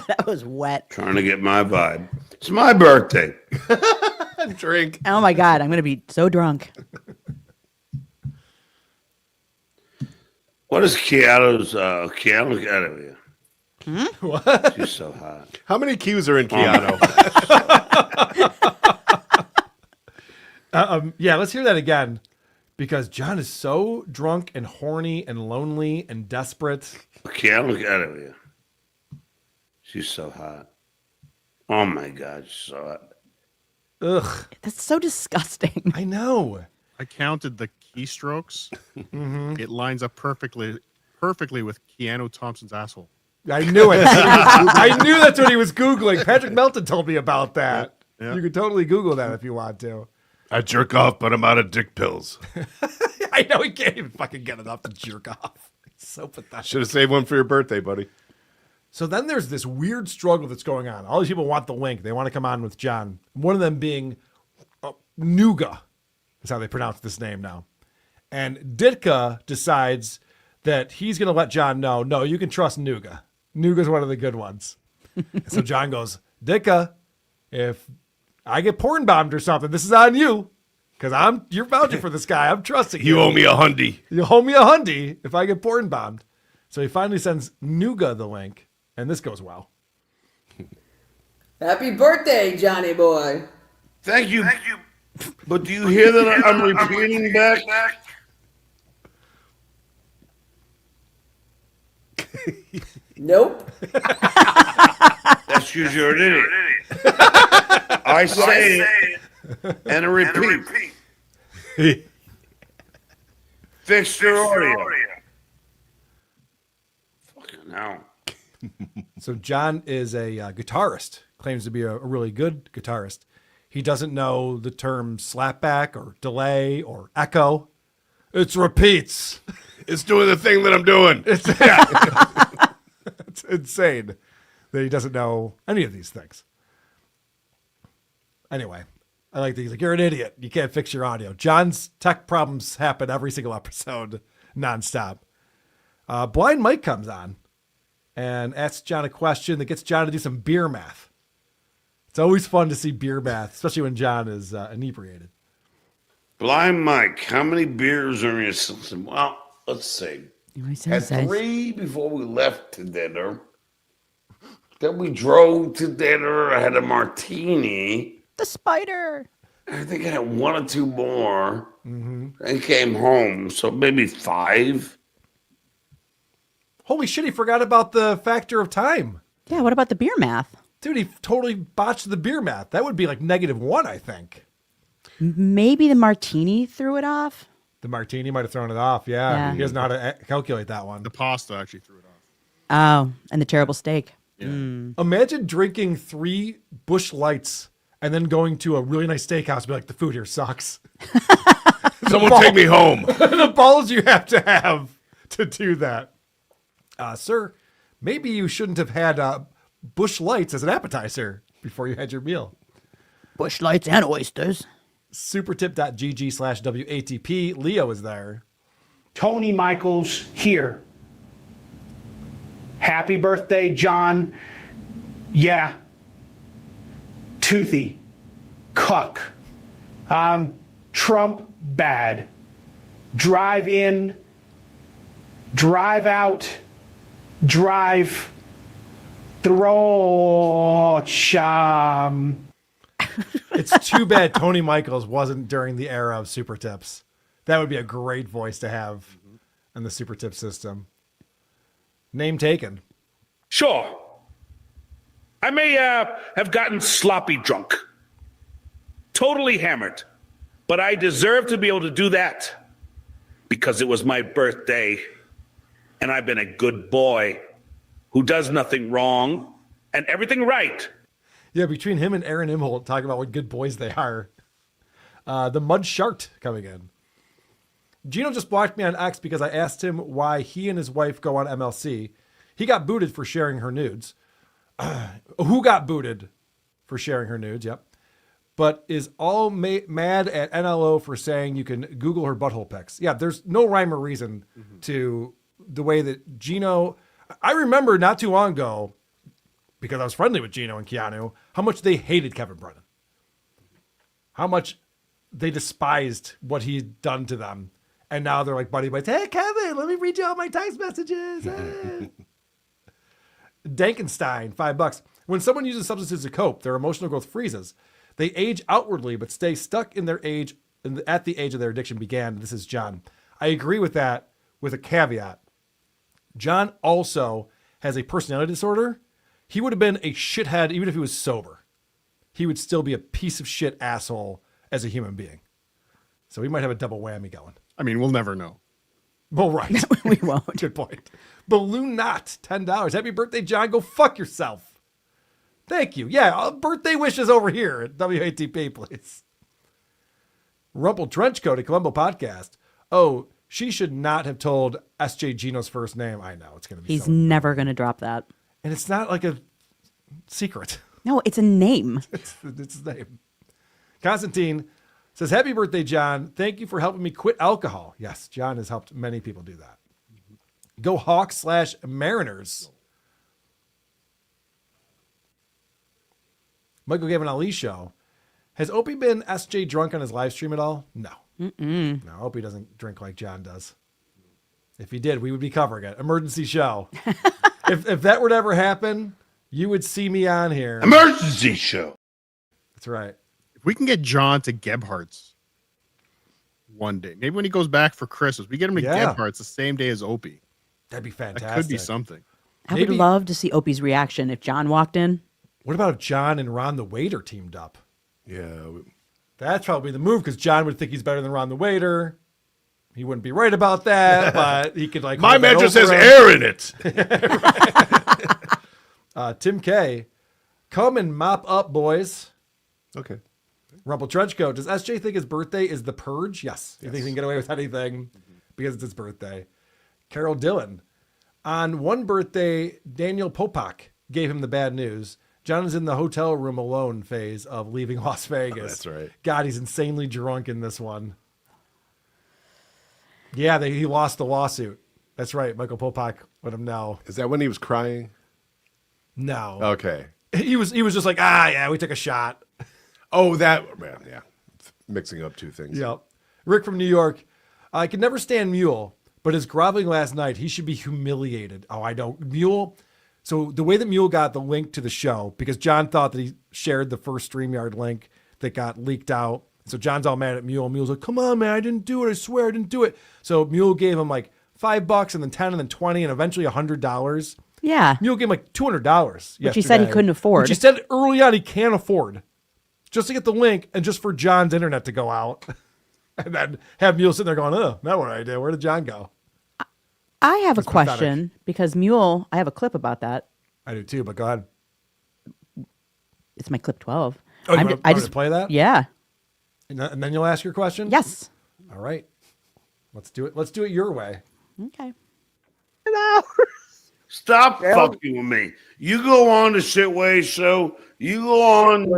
That was wet. Trying to get my vibe. It's my birthday. Drink. Oh my God, I'm going to be so drunk. What is Keanu's? Keanu, get out of here. What? She's so hot. How many Q's are in Keanu? Yeah, let's hear that again. Because John is so drunk and horny and lonely and desperate. Keanu, get out of here. She's so hot. Oh my God, she's so hot. Ugh. That's so disgusting. I know. I counted the keystrokes. It lines up perfectly with Keanu Thompson's asshole. I knew it. I knew that's what he was Googling. Patrick Melton told me about that. Yeah. You could totally Google that if you want to. I jerk off, but I'm out of dick pills. I know he can't even fucking get enough to jerk off. It's so pathetic. Should have saved one for your birthday, buddy. So then there's this weird struggle that's going on. All these people want the link. They want to come on with John. One of them being Nuga. That's how they pronounce this name now. And Ditka decides that he's going to let John know, no, you can trust Nuga. Nuga's one of the good ones. So John goes, Ditka, if I get porn bombed or something, this is on you. Because you're vouching for this guy. I'm trusting you. You owe me $100. You owe me $100 if I get porn bombed. So he finally sends Nuga the link, and this goes well. Happy birthday, Johnny boy. Thank you. But do you hear that I'm repeating back? Nope. That's because you're an idiot. I say it and I repeat. Fix your audio. Fucking hell. So John is a guitarist, claims to be a really good guitarist. He doesn't know the terms slapback or delay or echo. It's repeats. It's doing the thing that I'm doing. It's insane that he doesn't know any of these things. Anyway, I like that he's like, you're an idiot. You can't fix your audio. John's tech problems happen every single episode, nonstop. Blind Mike comes on and asks John a question that gets John to do some beer math. It's always fun to see beer math, especially when John is inebriated. Blind Mike, how many beers are in your system? Well, let's see. Had 3 before we left to dinner. Then we drove to dinner. I had a martini. The spider. I think I had 1 or 2 more. And came home. So maybe 5. Holy shit, he forgot about the factor of time. Yeah, what about the beer math? Dude, he totally botched the beer math. That would be like -1, I think. Maybe the martini threw it off. The martini might have thrown it off. Yeah. He doesn't know how to calculate that one. The pasta actually threw it off. Oh, and the terrible steak. Yeah. Imagine drinking 3 Busch Lights and then going to a really nice steakhouse and be like, the food here sucks. Someone take me home. The balls you have to do that. Sir, maybe you shouldn't have had Busch Lights as an appetizer before you had your meal. Busch Lights and oysters. Supertip.gg/WATP. Leo is there. Tony Michaels here. Happy birthday, John. Yeah. Toothy. Cuck. Trump bad. Drive in. Drive out. Drive. Throw. It's too bad Tony Michaels wasn't during the era of Super Tips. That would be a great voice to have in the Super Tip system. Name taken. Sure. I may have gotten sloppy drunk, totally hammered, but I deserve to be able to do that because it was my birthday and I've been a good boy who does nothing wrong and everything right. Yeah, between him and Aaron Imholt talking about what good boys they are. The Mud Shark coming in. Gino just blocked me on X because I asked him why he and his wife go on MLC. He got booted for sharing her nudes. Who got booted for sharing her nudes? Yep. but is all mad at NLO for saying you can Google her butthole pics. Yeah, there's no rhyme or reason to the way that Gino. I remember not too long ago, because I was friendly with Gino and Keanu, how much they hated Kevin Brennan. How much they despised what he'd done to them. And now they're like buddy buddies. Hey, Kevin, let me read you all my text messages. Dankenstein, $5. When someone uses substances to cope, their emotional growth freezes. They age outwardly, but stay stuck in their age at the age of their addiction began. This is John. I agree with that with a caveat. John also has a personality disorder. He would have been a shithead even if he was sober. He would still be a piece of shit asshole as a human being. So we might have a double whammy going. I mean, we'll never know. Well, right. We won't. Good point. Balloon Knot, $10. Happy birthday, John. Go fuck yourself. Thank you. Yeah, birthday wishes over here at WATP, please. Rumple Trenchcoat at Columbo Podcast. Oh, she should not have told SJ Gino's first name. I know. It's going to be He's never going to drop that. And it's not like a secret. No, it's a name. It's his name. Constantine says, happy birthday, John. Thank you for helping me quit alcohol. Yes, John has helped many people do that. Go Hawks / Mariners. Michael Gavin Ali show. Has Opie been SJ drunk on his live stream at all? No. No, Opie doesn't drink like John does. If he did, we would be covering it. Emergency show. if that were to ever happen, you would see me on here. Emergency show. That's right. If we can get John to Gebhardt's one day, maybe when he goes back for Christmas, we get him to Gebhardt's the same day as Opie. That'd be fantastic. That could be something. I would love to see Opie's reaction if John walked in. What about if John and Ron the Waiter teamed up? Yeah. That's probably the move because John would think he's better than Ron the Waiter. He wouldn't be right about that, but he could like. My mattress has air in it. Tim K, come and mop up, boys. Okay. Rumple Trenchcoat, does SJ think his birthday is the purge? Yes. He thinks he can get away with anything because it's his birthday. Carol Dillon, on one birthday, Daniel Popak gave him the bad news. John is in the hotel room alone phase of leaving Las Vegas. Oh, that's right. God, he's insanely drunk in this one. Yeah, he lost the lawsuit. That's right. Michael Popak let him know. Is that when he was crying? No. Okay. He was just like, yeah, we took a shot. Oh, that, man, yeah. Mixing up two things. Yep. Rick from New York. I could never stand Mule, but his groveling last night, he should be humiliated. Oh, I don't. Mule. So the way that Mule got the link to the show, because John thought that he shared the first StreamYard link that got leaked out. So John's all mad at Mule. Mule's like, come on, man, I didn't do it. I swear I didn't do it. So Mule gave him like $5 and then 10 and then 20 and eventually $100. Yeah. Mule gave him like $200. Which he said he couldn't afford. Which he said early on he can't afford. Just to get the link and just for John's internet to go out. And then have Mule sitting there going, oh, now what do I do? Where did John go? I have a question because Mule, I have a clip about that. I do too, but go ahead. It's my clip 12. Oh, you want to play that? Yeah. And then you'll ask your question? Yes. All right. Let's do it. Let's do it your way. Okay. Stop fucking with me. You go on the Shitway show. You go on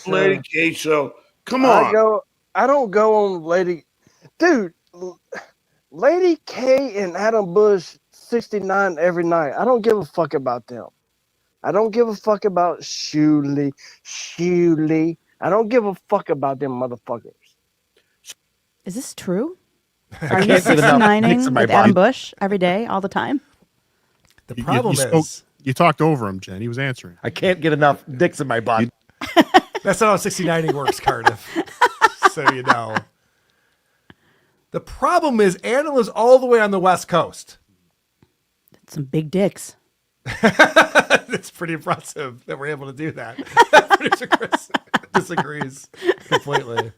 Lady K show. Come on. I don't go on Lady. Dude, Lady K and Adam Bush 69 every night. I don't give a fuck about them. I don't give a fuck about Shuley. I don't give a fuck about them motherfuckers. Is this true? Are you 69ing with Adam Bush every day, all the time? The problem is... You talked over him, Jen. He was answering. I can't get enough dicks in my butt. That's not how 69ing works, Cardiff. So you know. The problem is Anna is all the way on the West Coast. That's some big dicks. It's pretty impressive that we're able to do that. Producer Chris disagrees completely.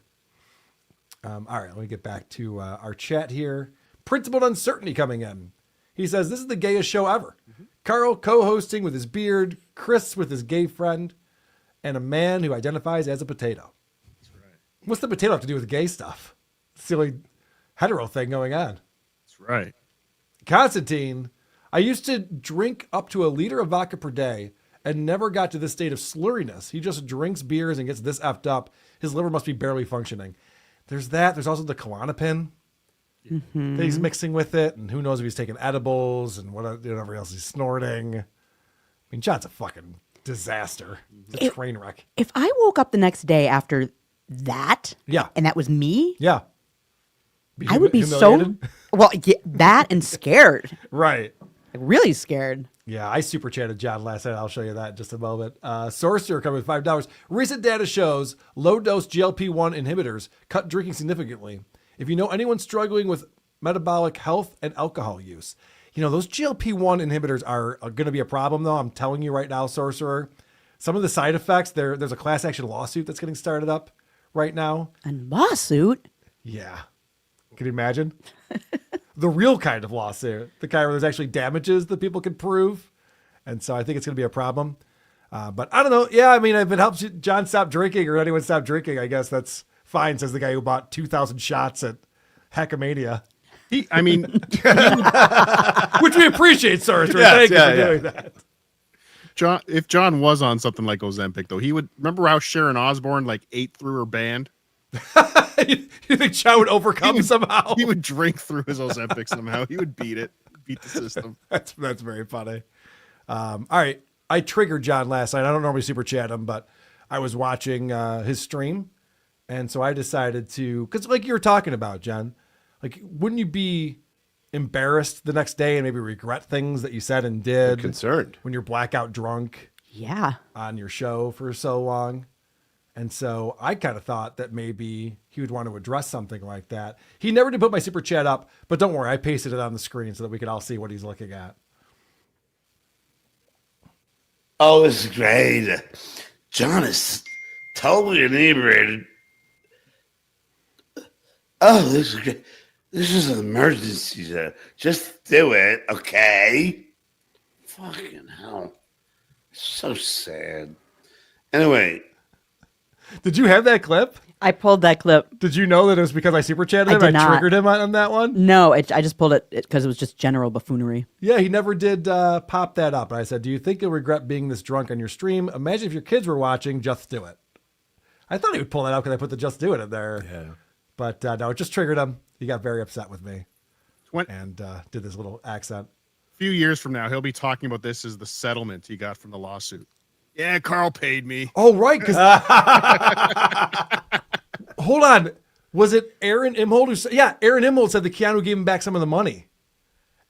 All right, let me get back to our chat here. Principled Uncertainty coming in. He says, this is the gayest show ever. Carl co-hosting with his beard, Chris with his gay friend, and a man who identifies as a potato. That's right. What's the potato have to do with gay stuff? It's the only hetero thing going on. That's right. Constantine, I used to drink up to a liter of vodka per day, and never got to this state of slurriness. He just drinks beers and gets this effed up. His liver must be barely functioning. There's that. There's also the Klonopin that he's mixing with it, and who knows if he's taking edibles and whatever else he's snorting. I mean, John's a fucking disaster. It's a train wreck. If I woke up the next day after that, and that was me, I would be so that and scared, right? Like really scared. Yeah, I super chatted John last night. I'll show you that in just a moment. Sorcerer coming with $5. Recent data shows low dose GLP-1 inhibitors cut drinking significantly. If you know anyone struggling with metabolic health and alcohol use, those GLP-1 inhibitors are going to be a problem, though. I'm telling you right now, Sorcerer. Some of the side effects, there's a class action lawsuit that's getting started up right now. A lawsuit? Yeah. Can you imagine? The real kind of lawsuit. The kind where there's actually damages that people can prove. And so I think it's going to be a problem. But I don't know. Yeah, I mean, if it helps John stop drinking or anyone stop drinking, I guess that's fine, says the guy who bought 2,000 shots at Hackamania. Which we appreciate, sir. Thank you for doing that. If John was on something like Ozempic, though, he would remember how Sharon Osbourne ate through her band. You think John would overcome somehow? He would drink through his Ozempic somehow. He would beat the system. That's very funny. All right, I triggered John last night. I don't normally super chat him, but I was watching his stream, and so I decided to, because like you were talking about, John, like wouldn't you be embarrassed the next day and maybe regret things that you said and did? I'm concerned when you're blackout drunk. Yeah. On your show for so long. And so I kind of thought that maybe he would want to address something like that. He never did put my super chat up, but don't worry, I pasted it on the screen so that we could all see what he's looking at. Oh, this is great. John is totally inebriated. Oh, this is great. This is an emergency, sir. Just do it, okay? Fucking hell. So sad. Anyway. Did you have that clip? I pulled that clip. Did you know that it was because I super chatted him? I triggered him on that one? No, I just pulled it because it was just general buffoonery. Yeah, he never did pop that up. And I said, do you think you'll regret being this drunk on your stream? Imagine if your kids were watching, just do it. I thought he would pull that out because I put the just do it in there. Yeah. But no, it just triggered him. He got very upset with me and did this little accent. A few years from now, he'll be talking about this as the settlement he got from the lawsuit. Yeah, Carl paid me. Oh, right. Because hold on. Was it Aaron Imhold who said, Aaron Imhold said that Keanu gave him back some of the money.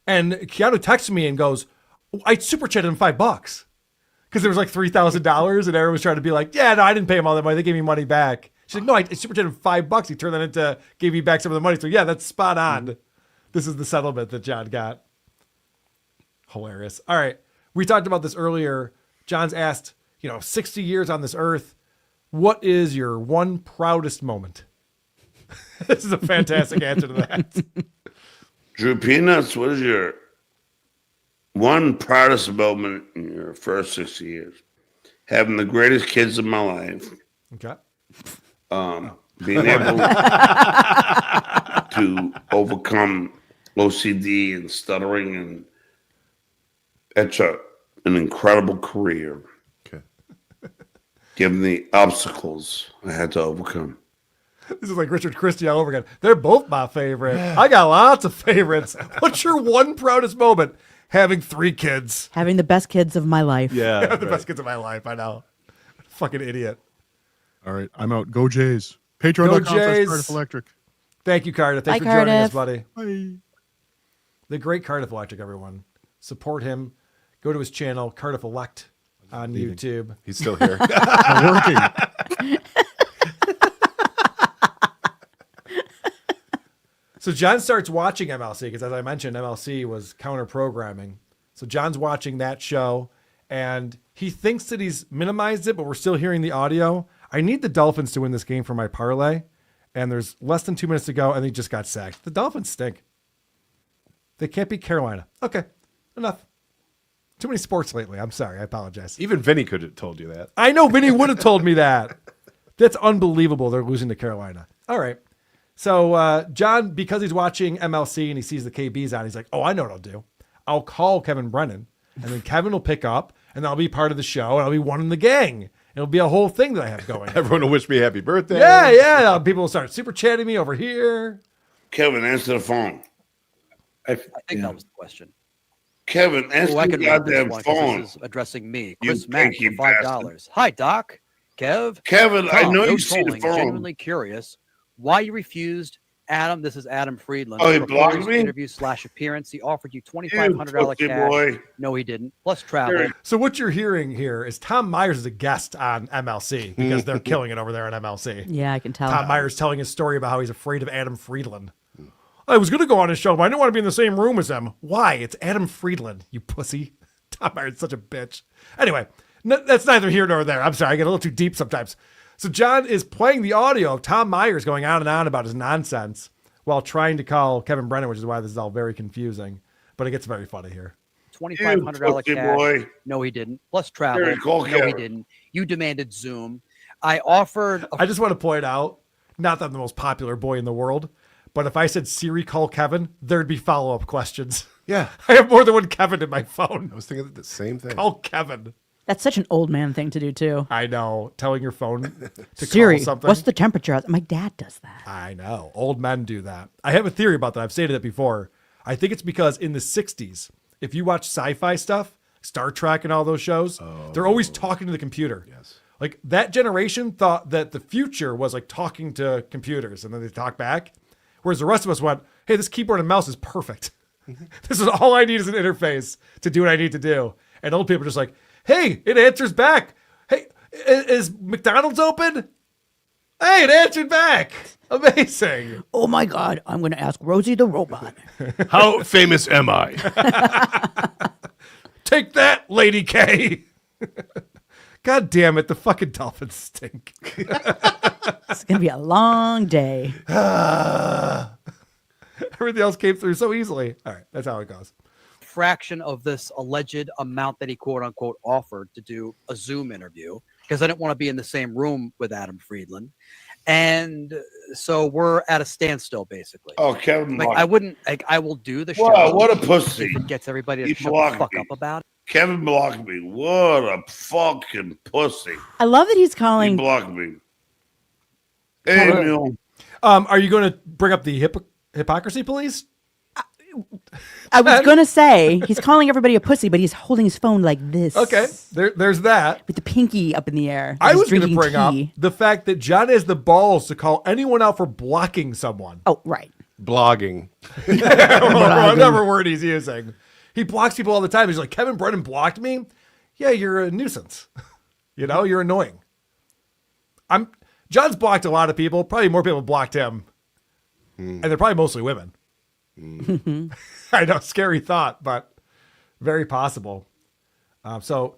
And Keanu texted me and goes, I super chatted him $5 because there was like $3,000. And Aaron was trying to be like, yeah, no, I didn't pay him all that money. They gave me money back. She's like, no, I super chatted him $5. He turned that into, gave me back some of the money. So yeah, that's spot on. This is the settlement that John got. Hilarious. All right. We talked about this earlier. John's asked, 60 years on this earth, what is your one proudest moment? This is a fantastic answer to that. Drew Peanuts, what is your one proudest moment in your first 60 years? Having the greatest kids of my life. Okay. Being able to overcome OCD and stuttering, and it's an incredible career. Okay. Given the obstacles I had to overcome. This is like Richard Christie all over again. They're both my favorite. I got lots of favorites. What's your one proudest moment? Having 3 kids. Having the best kids of my life. Yeah, the best kids of my life. I know. Fucking idiot. All right, I'm out. Go Jays. Patreon.com/Cardiff Electric. Thank you, Cardiff. Thanks Bye, for joining us, Cardiff. buddy. Bye. The great Cardiff Electric, everyone. Support him. Go to his channel, Cardiff Elect, on YouTube. He's still here. Working. So John starts watching MLC because, as I mentioned, MLC was counter-programming. So John's watching that show, and he thinks that he's minimized it, but we're still hearing the audio. I need the Dolphins to win this game for my parlay, and there's less than 2 minutes to go, and they just got sacked. The Dolphins stink. They can't beat Carolina. Okay, enough. Too many sports lately. I'm sorry. I apologize. Even Vinny could have told you that. I know Vinny would have told me that. That's unbelievable. They're losing to Carolina. All right. So John, because he's watching MLC and he sees the KBs on, he's like, oh, I know what I'll do. I'll call Kevin Brennan, and then Kevin will pick up, and I'll be part of the show, and I'll be one in the gang. It'll be a whole thing that I have going. Everyone will wish me happy birthday. Yeah. People will start super chatting me over here. Kevin, answer the phone. I think that was the question. Kevin, answer the goddamn phone. This is addressing me. Chris Mack for $5. Hi, Doc. Kevin, I know you see the phone. Genuinely curious why you refused Adam. This is Adam Friedland. Oh, he blocked me? Interview / appearance. He offered you $2,500 cash. Boy. No, he didn't. Plus travel. So what you're hearing here is Tom Myers is a guest on MLC because they're killing it over there on MLC. Yeah, I can tell. Tom Myers telling his story about how he's afraid of Adam Friedland. I was going to go on his show, but I didn't want to be in the same room as him. Why? It's Adam Friedland, you pussy. Tom Myers is such a bitch. Anyway, that's neither here nor there. I'm sorry, I get a little too deep sometimes. So John is playing the audio of Tom Myers going on and on about his nonsense while trying to call Kevin Brennan, which is why this is all very confusing. But it gets very funny here. $2,500 cash. Boy. No, he didn't. Plus travel. Call no, Kevin. he didn't. You demanded Zoom. I offered. I just want to point out, not that I'm the most popular boy in the world, but if I said Siri, call Kevin, there'd be follow-up questions. Yeah. I have more than one Kevin in my phone. I was thinking the same thing. Call Kevin. That's such an old man thing to do, too. I know. Telling your phone to Siri, call something. what's the temperature out? My dad does that. I know. Old men do that. I have a theory about that. I've stated it before. I think it's because in the 60s, if you watch sci-fi stuff, Star Trek and all those shows, they're always talking to the computer. Yes. Like that generation thought that the future was like talking to computers and then they talk back. Whereas the rest of us went, hey, this keyboard and mouse is perfect. This is all I need is an interface to do what I need to do. And old people are just like, hey, it answers back. Hey, is McDonald's open? Hey, it answered back. Amazing. Oh my God, I'm going to ask Rosie the robot. How famous am I? Take that, Lady K. God damn it, the fucking dolphins stink. It's going to be a long day. Everything else came through so easily. All right, that's how it goes. Fraction of this alleged amount that he quote unquote offered to do a Zoom interview because I didn't want to be in the same room with Adam Friedland. And so we're at a standstill, basically. Oh, Kevin, like, I wouldn't. Like, I will do the show. Wow, what a pussy! If it gets everybody to He shut the blocked fuck me. up about it. Kevin blocked me. What a fucking pussy! I love that he's He calling. blocked me. Hey, Neil. Are you going to bring up the hypocrisy police? I was going to say, he's calling everybody a pussy, but he's holding his phone like this. Okay, there's that. With the pinky up in the air. I was going to drinking bring up tea. the fact that John has the balls to call anyone out for blocking someone. Oh, right. Blogging. Whatever word he's using. He blocks people all the time. He's like, Kevin Brennan blocked me? Yeah, you're a nuisance. You're annoying. John's blocked a lot of people. Probably more people blocked him. And they're probably mostly women. I know, scary thought, but very possible. So,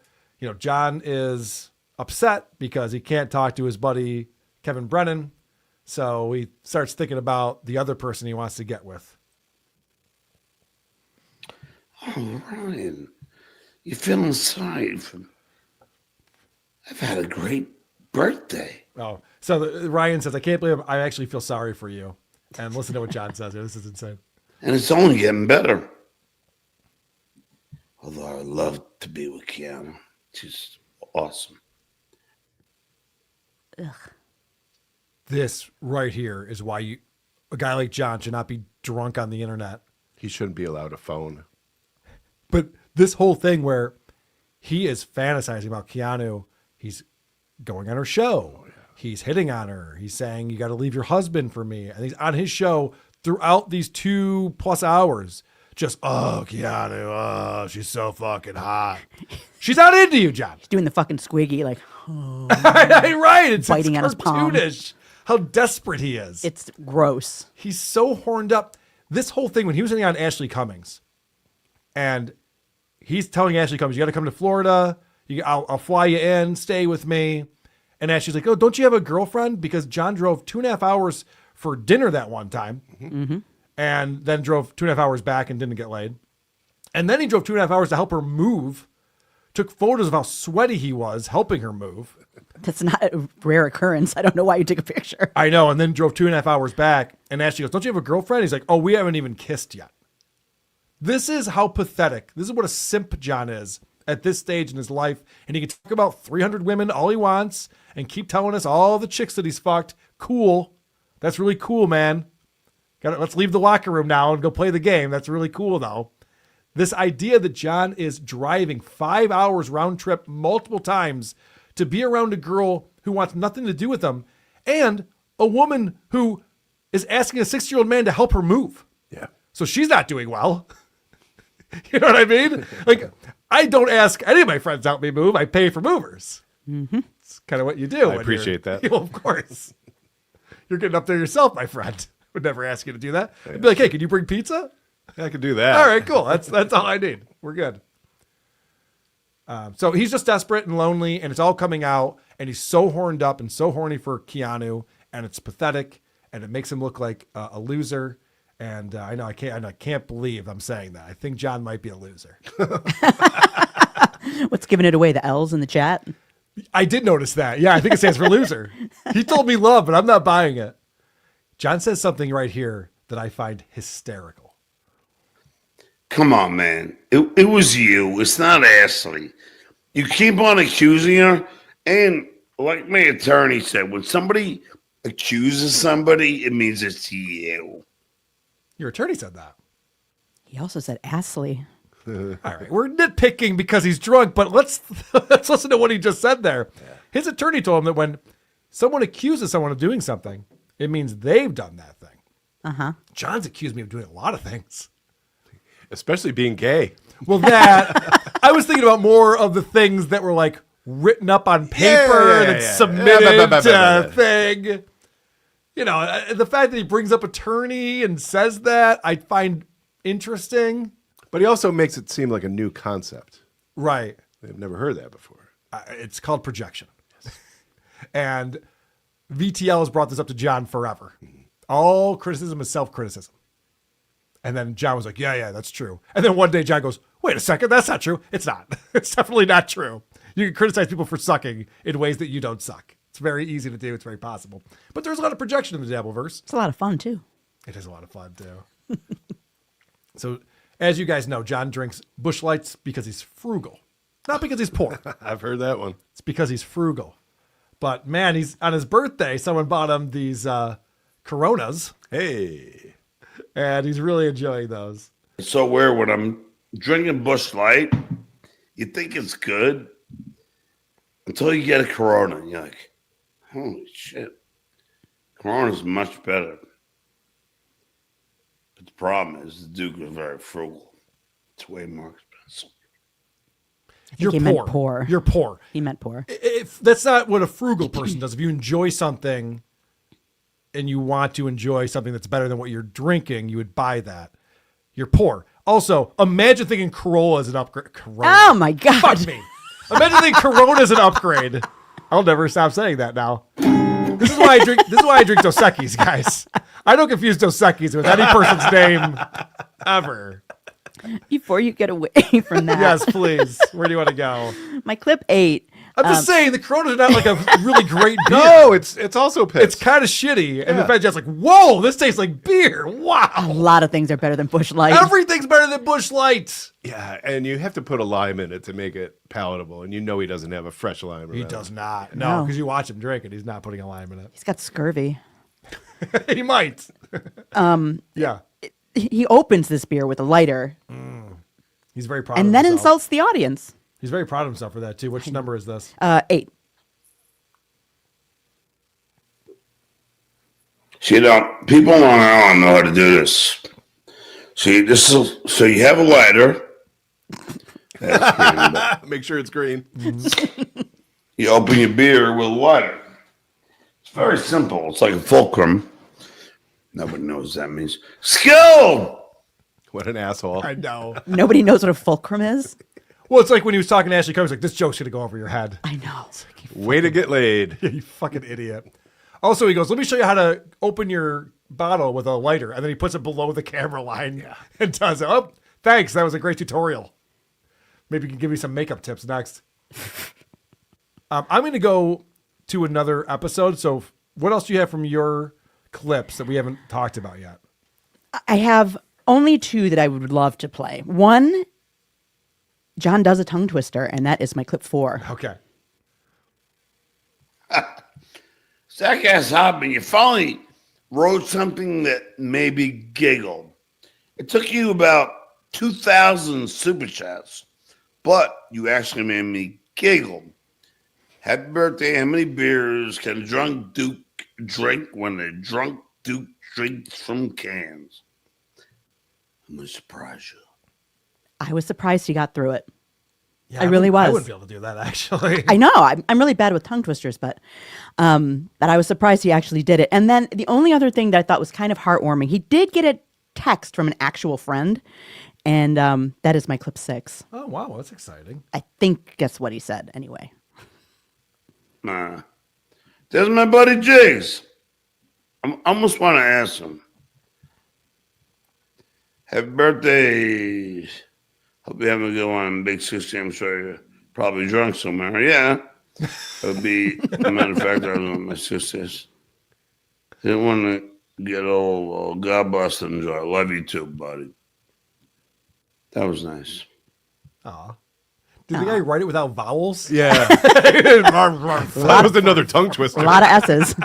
John is upset because he can't talk to his buddy Kevin Brennan. So he starts thinking about the other person he wants to get with. Oh, Ryan, you're feeling sorry for me. I've had a great birthday. Oh, so Ryan says, I can't believe I actually feel sorry for you. And listen to what John says here. This is insane. And it's only getting better. Although I would love to be with Keanu. She's awesome. Ugh. This right here is why a guy like John should not be drunk on the internet. He shouldn't be allowed a phone. But this whole thing where he is fantasizing about Keanu, he's going on her show. He's hitting on her. He's saying, you got to leave your husband for me. And he's on his show throughout these 2+ hours. Just, oh, Keanu, oh, she's so fucking hot. She's not into you, John. He's doing the fucking squiggy, like, oh, right. It's biting on his palm. cartoonish how desperate he is. It's gross. He's so horned up. This whole thing, when he was hitting on Ashley Cummings, and he's telling Ashley Cummings, you got to come to Florida. I'll fly you in, stay with me. And Ashley's like, oh, don't you have a girlfriend? Because John drove 2.5 hours for dinner that one time. Mm-hmm. And then drove 2.5 hours back and didn't get laid. And then he drove 2.5 hours to help her move. Took photos of how sweaty he was helping her move. That's not a rare occurrence. I don't know why you took a picture. I know. And then drove 2.5 hours back. And Ashley goes, don't you have a girlfriend? He's like, oh, we haven't even kissed yet. This is how pathetic. This is what a simp John is at this stage in his life, and he can talk about 300 women all he wants and keep telling us all the chicks that he's fucked. Cool. That's really cool, man. Let's leave the locker room now and go play the game. That's really cool, though. This idea that John is driving 5 hours round trip multiple times to be around a girl who wants nothing to do with him, and a woman who is asking a 60-year-old man to help her move. Yeah. So she's not doing well. You know what I mean? Like, I don't ask any of my friends to help me move. I pay for movers. Mm-hmm. It's kind of what you do. I appreciate that. Well, of course. You're getting up there yourself, my friend. Would never ask you to do that. I'd be like, hey, can you bring pizza? I can do that. All right, cool. That's all I need. We're good. So he's just desperate and lonely, and it's all coming out, and he's so horned up and so horny for Keanu, and it's pathetic, and it makes him look like a loser. And I can't believe I'm saying that. I think John might be a loser. What's giving it away? The L's in the chat? I did notice that. Yeah, I think it stands for loser. He told me love, but I'm not buying it. John says something right here that I find hysterical. Come on, man. It was you. It's not Ashley. You keep on accusing her. And like my attorney said, when somebody accuses somebody, it means it's you. Your attorney said that. He also said Ashley. All right, we're nitpicking because he's drunk, but let's listen to what he just said there. Yeah. His attorney told him that when someone accuses someone of doing something, it means they've done that thing. Uh-huh. John's accused me of doing a lot of things. Especially being gay. Well, that, I was thinking about more of the things that were like written up on paper and submitted to a thing. You know, the fact that he brings up attorney and says that, I find interesting. But he also makes it seem like a new concept. Right. They've never heard that before. It's called projection. Yes. And VTL has brought this up to John forever. All criticism is self-criticism. And then John was like, yeah, that's true. And then one day John goes, wait a second, that's not true. It's not. It's definitely not true. You can criticize people for sucking in ways that you don't suck. It's very easy to do. It's very possible. But there's a lot of projection in the Dabbleverse. It's a lot of fun, too. It is a lot of fun, too. So, as you guys know, John drinks Busch Lights because he's frugal. Not because he's poor. I've heard that one. It's because he's frugal. But, man, he's on his birthday, someone bought him these Coronas. Hey. And he's really enjoying those. It's so weird when I'm drinking Busch Light, you think it's good until you get a Corona. And you're like, holy shit. Corona's much better. But the problem is the Duke is very frugal. It's way more expensive. You're meant poor. You're poor. He meant poor. That's not what a frugal person does. If you enjoy something and you want to enjoy something that's better than what you're drinking, you would buy that. You're poor. Also, imagine thinking Corolla is an upgrade. Oh my God. Fuck me. Imagine thinking Corona is an upgrade. I'll never stop saying that now. This is why I drink Dos Equis, guys. I don't confuse Dos Equis with any person's name ever. Before you get away from that. Yes, please. Where do you want to go? My clip 8. I'm just saying the Coronas are not like a really great beer. No, it's also piss. It's kind of shitty. And the fact just like, whoa, this tastes like beer. Wow. A lot of things are better than Busch Light. Everything's better than Busch Light. Yeah, and you have to put a lime in it to make it palatable. And you know he doesn't have a fresh lime. He does not. No, because you watch him drink it. He's not putting a lime in it. He's got scurvy. He might. Yeah. He opens this beer with a lighter. He's very proud of and himself. then insults the audience. He's very proud of himself for that, too. Which number is this? 8. See, people don't know how to do this. See, so you have a lighter. That's green, make sure it's green. You open your beer with a lighter. It's very simple. It's like a fulcrum. Nobody knows what that means. Skill! What an asshole. I know. Nobody knows what a fulcrum is? Well, it's like when he was talking to Ashley Cummings, like, this joke's going to go over your head. I know. Like, way to get laid. You fucking idiot. Also, he goes, let me show you how to open your bottle with a lighter. And then he puts it below the camera line and does it. Oh, thanks. That was a great tutorial. Maybe you can give me some makeup tips next. I'm going to go to another episode. So what else do you have from your clips that we haven't talked about yet? I have only 2 that I would love to play. One John does a tongue twister, and that is my clip 4. Okay. Zach ass Hobbin, you finally wrote something that made me giggle. It took you about 2,000 super chats, but you actually made me giggle. Happy birthday. How many beers can a drunk Duke drink when a drunk Duke drinks from cans? I'm going to surprise you. I was surprised he got through it. Yeah, I really was. I wouldn't be able to do that, actually. I know. I'm really bad with tongue twisters, but I was surprised he actually did it. And then the only other thing that I thought was kind of heartwarming, he did get a text from an actual friend, and that is my clip 6. Oh, wow. That's exciting. I think that's what he said anyway. Nah. There's my buddy Jigs. I almost want to ask him. Happy birthday. Hope you're having a good one. Big 60. I'm sure you're probably drunk somewhere. Yeah. It would be, as a matter of fact, I was on my sisters. Didn't want to get old. God bless and enjoy. Love you too, buddy. That was nice. Aw. Did the guy write it without vowels? Yeah. That was another tongue twister. A lot of S's.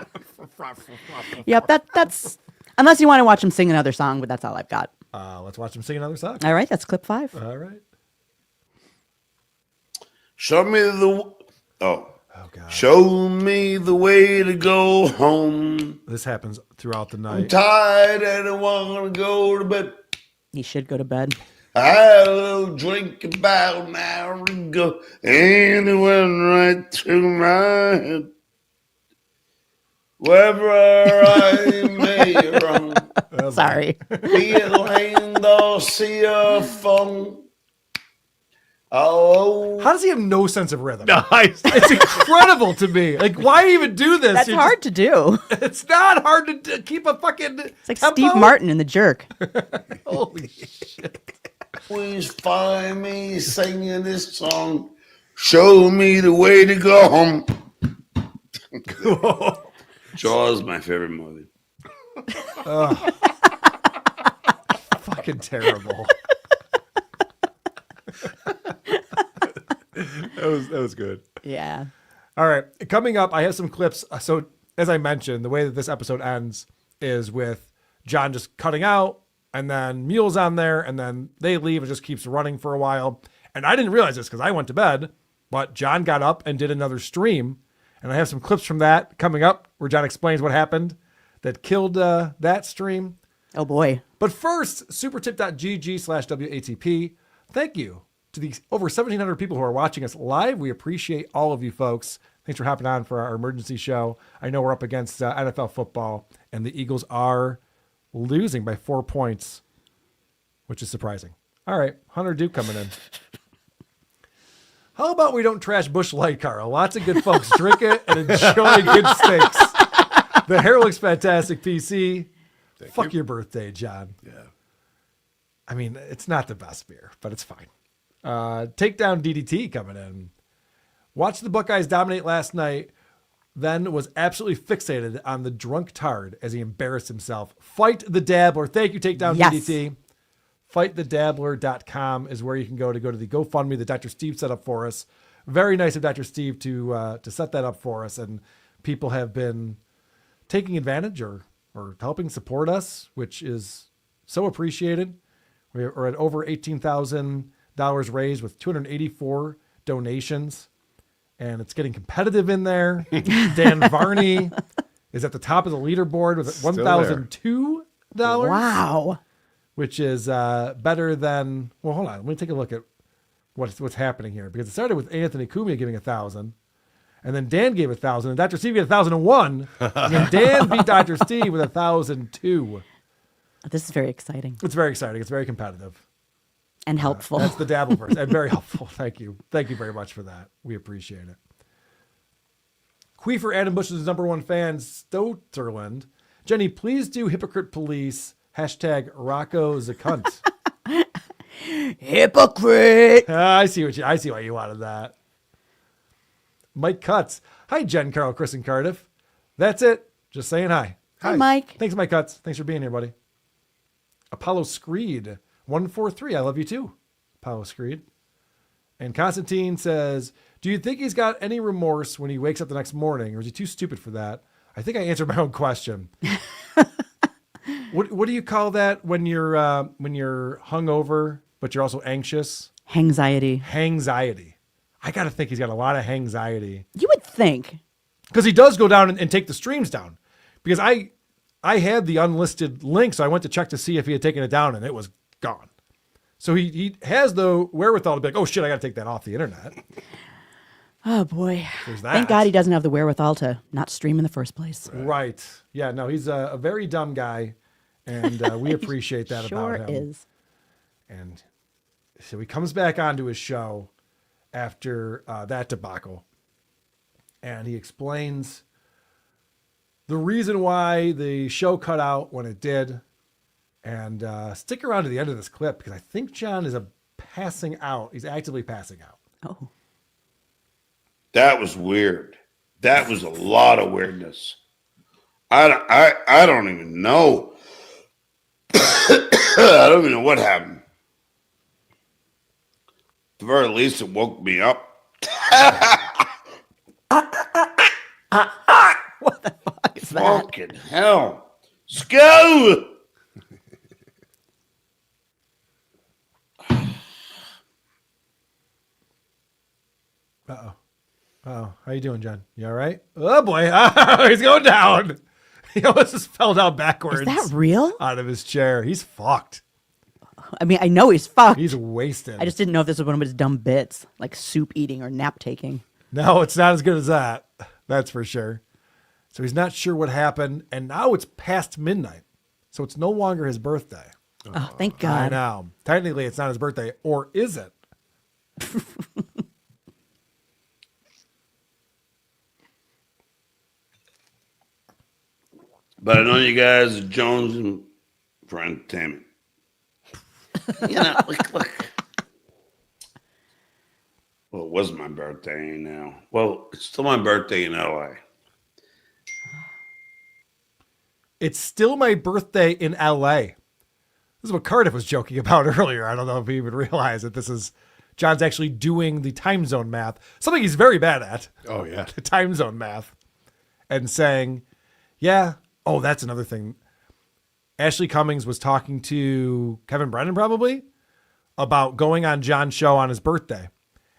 Yep, that's unless you want to watch him sing another song, but that's all I've got. Let's watch him sing another song. All right, that's clip 5. All right. Show me the God. Show me the way to go home. This happens throughout the I'm night. tired and I want to go to bed. He should go to bed. I had a little drink about an hour ago, and it went right through my head. Wherever I may roam. Sorry. Be it land or sea or foam. Oh. How does he have no sense of rhythm? It's incredible to me. Like, why even do this? That's hard to do. It's not hard to keep a fucking. It's like Steve Martin in The Jerk. Holy shit. Please find me singing this song. Show me the way to go home. Jaws is my favorite movie. Fucking terrible. That was good. Yeah. All right. Coming up, I have some clips. So, as I mentioned, the way that this episode ends is with John just cutting out, and then Mule's on there, and then they leave. It just keeps running for a while. And I didn't realize this because I went to bed, but John got up and did another stream. And I have some clips from that coming up where John explains what happened that killed that stream. Oh, boy. But first, supertip.gg/WATP. Thank you to the over 1,700 people who are watching us live. We appreciate all of you folks. Thanks for hopping on for our emergency show. I know we're up against NFL football, and the Eagles are losing by 4 points, which is surprising. All right, Hunter Duke coming in. How about we don't trash Busch Light, Carl? Lots of good folks drink it and enjoy good steaks. The hair looks fantastic, PC. Fuck your birthday, John. Yeah. I mean, it's not the best beer, but it's fine. Takedown DDT coming in. Watched the Buckeyes dominate last night, then was absolutely fixated on the drunk tard as he embarrassed himself. Fight the Dabbler. Thank you, Takedown DDT. FightTheDabbler.com is where you can go to the GoFundMe that Dr. Steve set up for us. Very nice of Dr. Steve to set that up for us. And people have been taking advantage or helping support us, which is so appreciated. We're at over $18,000 raised with 284 donations. And it's getting competitive in there. Dan Varney is at the top of the leaderboard with $1,002. Wow. Which is better than, well, hold on. Let me take a look at what's happening here. Because it started with Anthony Cumia giving 1,000. And then Dan gave 1,000. And Dr. Steve gave 1,001. And Dan beat Dr. Steve with 1,002. This is very exciting. It's very exciting. It's very competitive. And helpful. That's the Dabbleverse. And very helpful. Thank you. Thank you very much for that. We appreciate it. Queefer Adam Bush's #1 fan, Stutterland. Jenny, please do Hypocrite Police. # Rocco's a cunt. Hypocrite. I see why you wanted that. Mike Cutts. Hi, Jen, Carl, Chris, and Cardiff. That's it. Just saying hi. Hi, Mike. Thanks, Mike Cutts. Thanks for being here, buddy. Apollo Screed. 143. I love you too. Apollo Screed. And Constantine says, do you think he's got any remorse when he wakes up the next morning, or is he too stupid for that? I think I answered my own question. What do you call that when you're hungover, but you're also anxious? Hangxiety. Hangxiety. I got to think he's got a lot of hangxiety. You would think. Because he does go down and take the streams down. Because I had the unlisted link, so I went to check to see if he had taken it down, and it was gone. So he has the wherewithal to be like, oh shit, I got to take that off the internet. Oh boy. There's that. Thank God he doesn't have the wherewithal to not stream in the first place. Right. Yeah, no, he's a very dumb guy, and we appreciate that sure about him. Is. And so he comes back onto his show after that debacle, and he explains the reason why the show cut out when it did. And stick around to the end of this clip, because I think John is passing out. He's actively passing out. Oh. That was weird. That was a lot of weirdness. I don't even know. I don't even know what happened. At the very least, it woke me up. What the fuck is that? Fucking hell. Let's go! Uh-oh. Oh, how you doing, John? You all right? Oh, boy. He's going down. He almost just fell down backwards. Is that real? Out of his chair. He's fucked. I mean, I know he's fucked. He's wasted. I just didn't know if this was one of his dumb bits, like soup eating or nap taking. No, it's not as good as that. That's for sure. So he's not sure what happened, and now it's past midnight. So it's no longer his birthday. Oh, thank God. I know. Technically, it's not his birthday, or is it? But I know you guys are Jones for entertainment. You know, look. Well, it was my birthday now. Well, it's still my birthday in LA. It's still my birthday in LA. This is what Cardiff was joking about earlier. I don't know if he even realized that this is John's actually doing the time zone math, something he's very bad at. Oh, yeah. The time zone math. And saying, yeah, oh, that's another thing. Ashley Cummings was talking to Kevin Brennan probably about going on John's show on his birthday.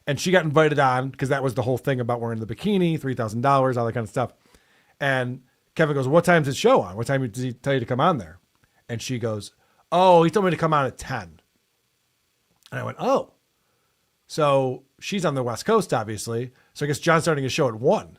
And she got invited on because that was the whole thing about wearing the bikini, $3,000, all that kind of stuff. And Kevin goes, what time's his show on? What time did he tell you to come on there? And she goes, oh, he told me to come on at 10. And I went, oh. So she's on the West Coast, obviously. So I guess John's starting his show at 1.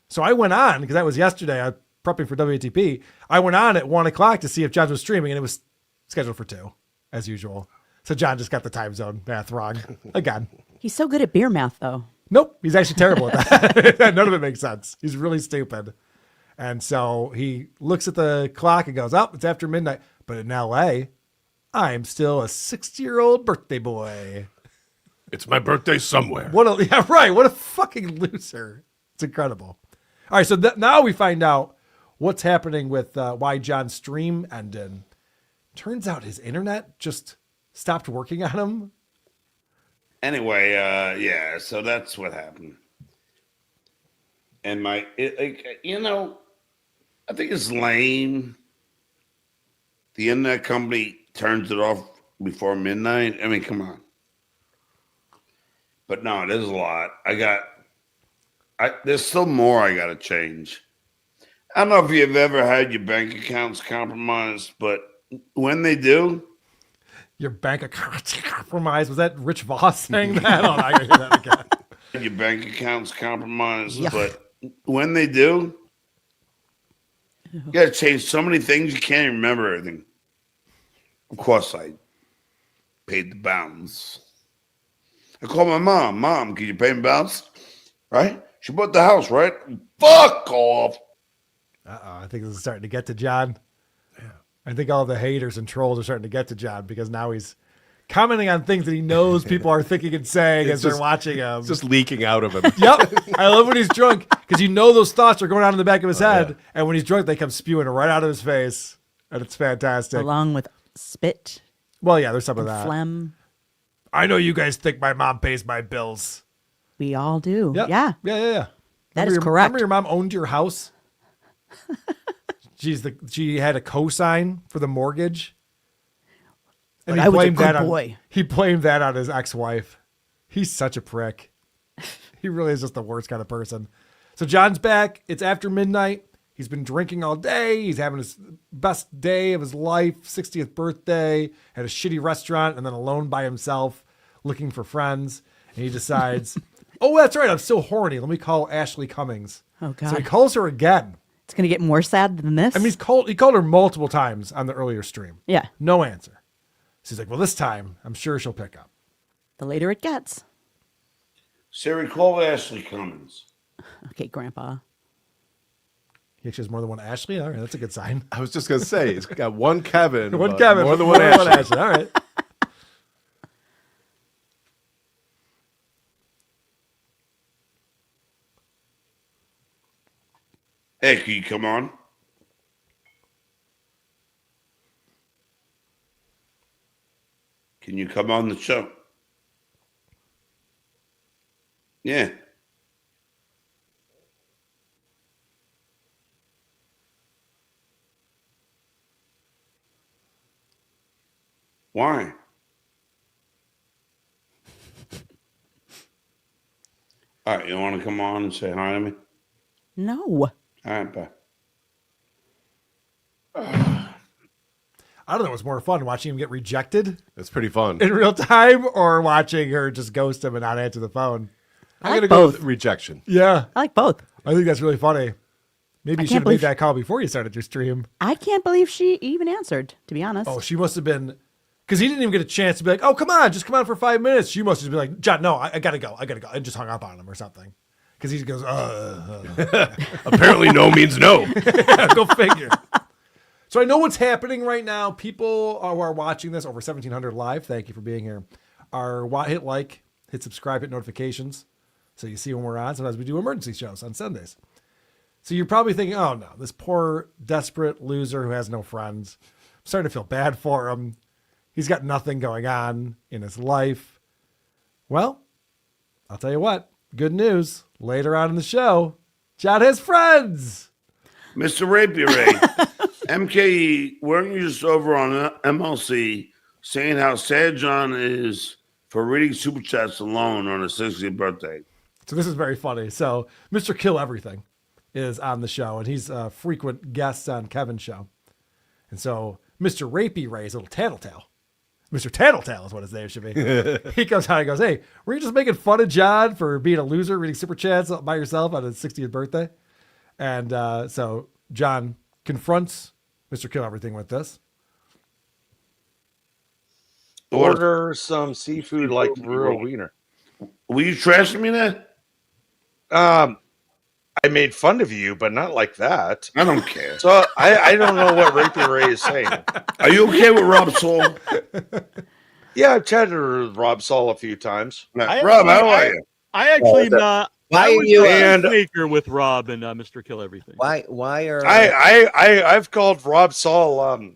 So I went on, because that was yesterday. I prepping for WATP. I went on at 1 o'clock to see if John was streaming, and it was scheduled for 2, as usual. So John just got the time zone math wrong again. He's so good at beer math, though. Nope. He's actually terrible at that. None of it makes sense. He's really stupid. And so he looks at the clock and goes, oh, it's after midnight. But in LA, I'm still a 60-year-old birthday boy. It's my birthday somewhere. Yeah, right. What a fucking loser. It's incredible. All right. So now we find out what's happening with why John's stream ended. Turns out his internet just stopped working on him. Anyway, yeah, so that's what happened. And I think it's lame. The internet company turns it off before midnight. I mean, come on. But no, it is a lot. There's still more I got to change. I don't know if you've ever had your bank accounts compromised, but when they do. Your bank account compromised? Was that Rich Voss saying that? Oh, I gotta hear that again. Your bank account's compromised, Yuck. but when they do, you got to change so many things you can't even remember everything. Of course, I paid the balance. I called my mom. Mom, can you pay me balance? Right? She bought the house, right? Fuck off. Uh-oh, I think this is starting to get to John. Yeah. I think all the haters and trolls are starting to get to John because now he's commenting on things that he knows people are thinking and saying as they're watching him. It's just leaking out of him. Yep. I love when he's drunk because you know those thoughts are going on in the back of his head. Yeah. And when he's drunk, they come spewing right out of his face. And it's fantastic. Along with spit. Well, yeah, there's some of that. Phlegm. I know you guys think my mom pays my bills. We all do. Yep. Yeah. Yeah. That is correct. Remember your mom owned your house? She had a cosign for the mortgage. But I was a good boy. He blamed that on his ex-wife. He's such a prick. He really is just the worst kind of person. So John's back. It's after midnight. He's been drinking all day. He's having his best day of his life, 60th birthday, at a shitty restaurant, and then alone by himself looking for friends. And he decides, oh, that's right, I'm still horny. Let me call Ashley Cummings. Oh, God. So he calls her again. It's going to get more sad than this. I mean, he called her multiple times on the earlier stream. Yeah. No answer. So he's like, well, this time, I'm sure she'll pick up. The later it gets. Siri, call Ashley Cummings. Okay, Grandpa. He actually has more than one Ashley. All right, that's a good sign. I was just going to say, it's got one Kevin. One Kevin. More than one Ashley. All right. Hey, can you come on? Can you come on the show? Yeah. Why? All right, you want to come on and say hi to me? No. All right, bye. I don't know what's more fun, watching him get rejected It's pretty fun. in real time or watching her just ghost him and not answer the phone. I I'm like going to go both. with rejection. Yeah, I like both. I think that's really funny. Maybe you should can't have made believe- that call before you started your stream. I can't believe she even answered, to be honest. Oh, she must have been, because he didn't even get a chance to be like, oh, come on, just come on for 5 minutes. She must have been like, John, no, I got to go. And just hung up on him or something. Because he goes, Apparently no means no. go figure. So I know what's happening right now. People who are watching this over 1,700 live, thank you for being here, hit like, hit subscribe, hit notifications. So you see when we're on. Sometimes we do emergency shows on Sundays. So you're probably thinking, oh no, this poor, desperate loser who has no friends. I'm starting to feel bad for him. He's got nothing going on in his life. Well, I'll tell you what, good news. Later on in the show, John has friends. Mr. Rapier Ray, MKE, weren't you just over on MLC saying how sad John is for reading Super Chats alone on his 60th birthday? So this is very funny. So Mr. Kill Everything is on the show, and he's a frequent guest on Kevin's show. And so Mr. Rapey Ray's little tattletale. Mr. Tattletale is what his name should be. He comes out and goes, hey, were you just making fun of John for being a loser reading Super Chats by yourself on his 60th birthday? And so John confronts Mr. Kill Everything with this. Order some seafood like rural wiener. Were you trashing me there? I made fun of you, but not like that. I don't care. So I don't know what Rapey Ray is saying. Are you okay with Rob Saul? Yeah, I've chatted with Rob Saul a few times. Rob, how are you? I actually Why I was you- a and- maker with Rob and Mr. Kill Everything. Why are I've called Rob Saul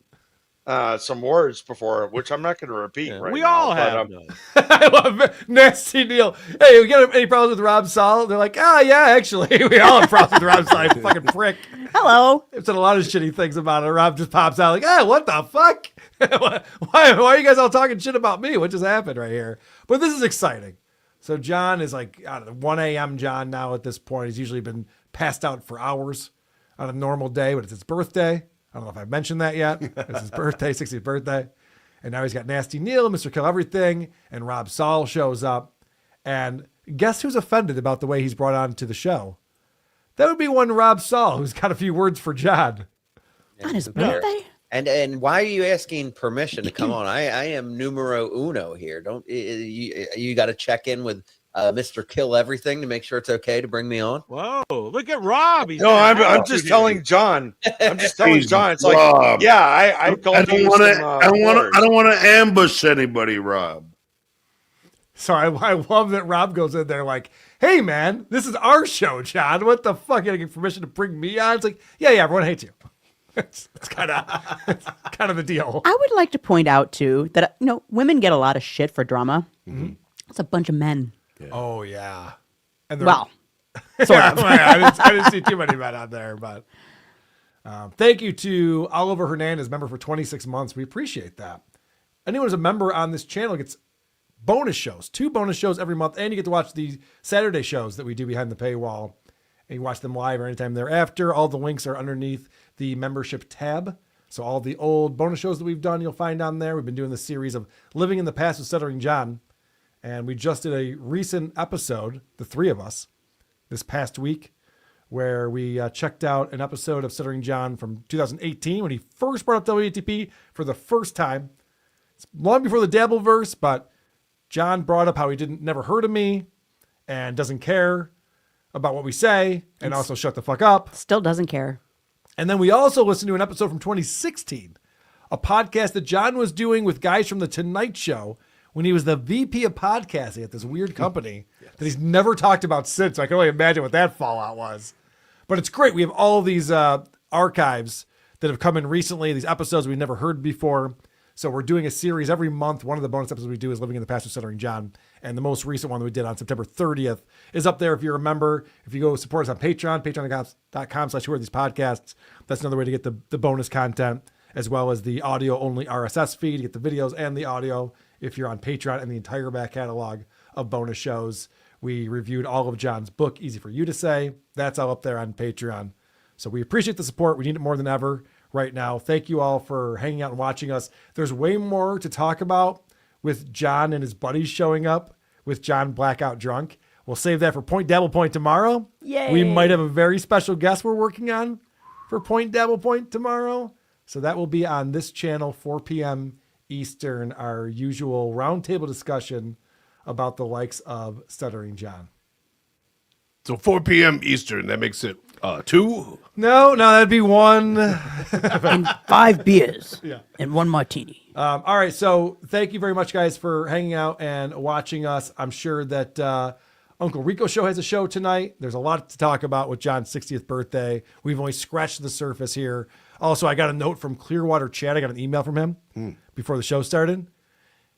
some words before, which I'm not going to repeat right we now. all but, have. I love it. Nasty Neil. Hey, you got any problems with Rob Saul? They're like, yeah, actually, we all have problems with Rob Saul. You fucking prick. Hello. I've said a lot of shitty things about it. Rob just pops out like, what the fuck? why are you guys all talking shit about me? What just happened right here? But this is exciting. So John is like, I don't know, 1 a.m. John now at this point. He's usually been passed out for hours on a normal day, but it's his birthday. I don't know if I've mentioned that yet. It's his birthday, 60th birthday. And now he's got Nasty Neil, Mr. Kill Everything, and Rob Saul shows up. And guess who's offended about the way he's brought on to the show? That would be one Rob Saul, who's got a few words for John. On his birthday? And why are you asking permission to come on? I am numero uno here. Don't you got to check in with Mr. Kill Everything to make sure it's okay to bring me on? Whoa, look at Rob. He's No, I'm just telling John. I'm just telling John. It's like, Rob. yeah, I called I don't you want to. some, I don't want to ambush anybody, Rob. So I love that Rob goes in there like, hey, man, this is our show, John. What the fuck? You gotta get permission to bring me on? It's like, yeah, everyone hates you. It's kind of the deal. I would like to point out too that women get a lot of shit for drama. Mm-hmm. It's a bunch of men. Yeah. Oh yeah. And well, sort of. I didn't see too many men on there, but thank you to Oliver Hernandez, member for 26 months. We appreciate that. Anyone who's a member on this channel gets bonus shows, 2 bonus shows every month, and you get to watch the Saturday shows that we do behind the paywall. And you watch them live or anytime thereafter. All the links are underneath the membership tab. So all the old bonus shows that we've done, you'll find on there. We've been doing this series of Living in the Past with Stuttering John. And we just did a recent episode, the 3 of us, this past week, where we checked out an episode of Stuttering John from 2018 when he first brought up WATP for the first time. It's long before the Dabbleverse, but John brought up how he never heard of me and doesn't care about what we say, and also shut the fuck up. Still doesn't care. And then we also listened to an episode from 2016, a podcast that John was doing with guys from The Tonight Show when he was the VP of podcasting at this weird company that he's never talked about since. So I can only imagine what that fallout was. But it's great. We have all of these archives that have come in recently, these episodes we've never heard before. So we're doing a series every month. One of the bonus episodes we do is Living in the Past with Stuttering John. And the most recent one that we did on September 30th is up there if you're a member. If you go support us on Patreon, patreon.com/whoarethespodcasts. That's another way to get the bonus content, as well as the audio-only RSS feed. You get the videos and the audio if you're on Patreon, and the entire back catalog of bonus shows. We reviewed all of John's book, Easy for You to Say. That's all up there on Patreon. So we appreciate the support. We need it more than ever right now. Thank you all for hanging out and watching us. There's way more to talk about with John and his buddies showing up with John blackout drunk. We'll save that for Point Dabble Point tomorrow. Yay. We might have a very special guest we're working on for Point Dabble Point tomorrow. So that will be on this channel, 4 p.m. Eastern, our usual roundtable discussion about the likes of Stuttering John. So 4 p.m. Eastern, that makes it 2? No, that'd be 1. And 5 beers. Yeah. And 1 martini. All right. So thank you very much, guys, for hanging out and watching us. I'm sure that Uncle Rico Show has a show tonight. There's a lot to talk about with John's 60th birthday. We've only scratched the surface here. Also, I got a note from Clearwater Chad. I got an email from him before the show started.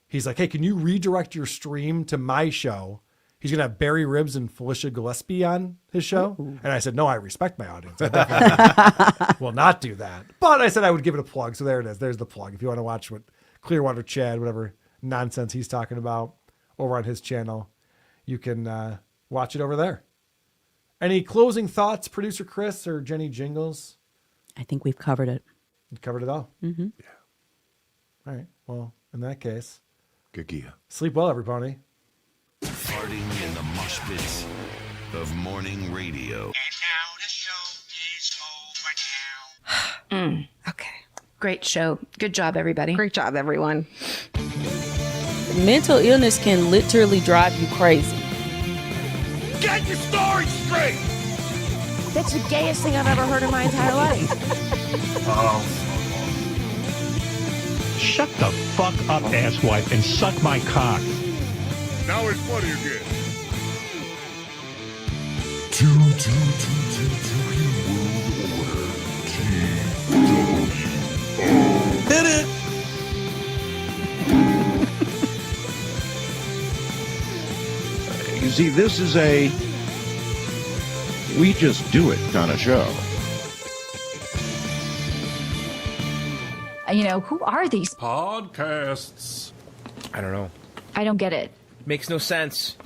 He's like, hey, can you redirect your stream to my show? He's going to have Barry Ribs and Felicia Gillespie on his show. Ooh. And I said, no, I respect my audience. I definitely will not do that. But I said I would give it a plug. So there it is. There's the plug. If you want to watch what Clearwater Chad, whatever nonsense he's talking about over on his channel, you can watch it over there. Any closing thoughts, Producer Chris or Jenny Jingles? I think we've covered it. You covered it all? Mm-hmm. Yeah. All right. Well, in that case, Gagia. Sleep well, everybody. Farting in the mosh pits of morning radio. Okay. Great show. Good job, everybody. Great job, everyone. Mental illness can literally drive you crazy. Get your story straight! That's the gayest thing I've ever heard in my entire life. Shut the fuck up, asswipe, and suck my cock. Now it's funny again. Hit it! You see, this is a we just do it kind of show. Who are these podcasts? I don't know. I don't get it. Makes no sense.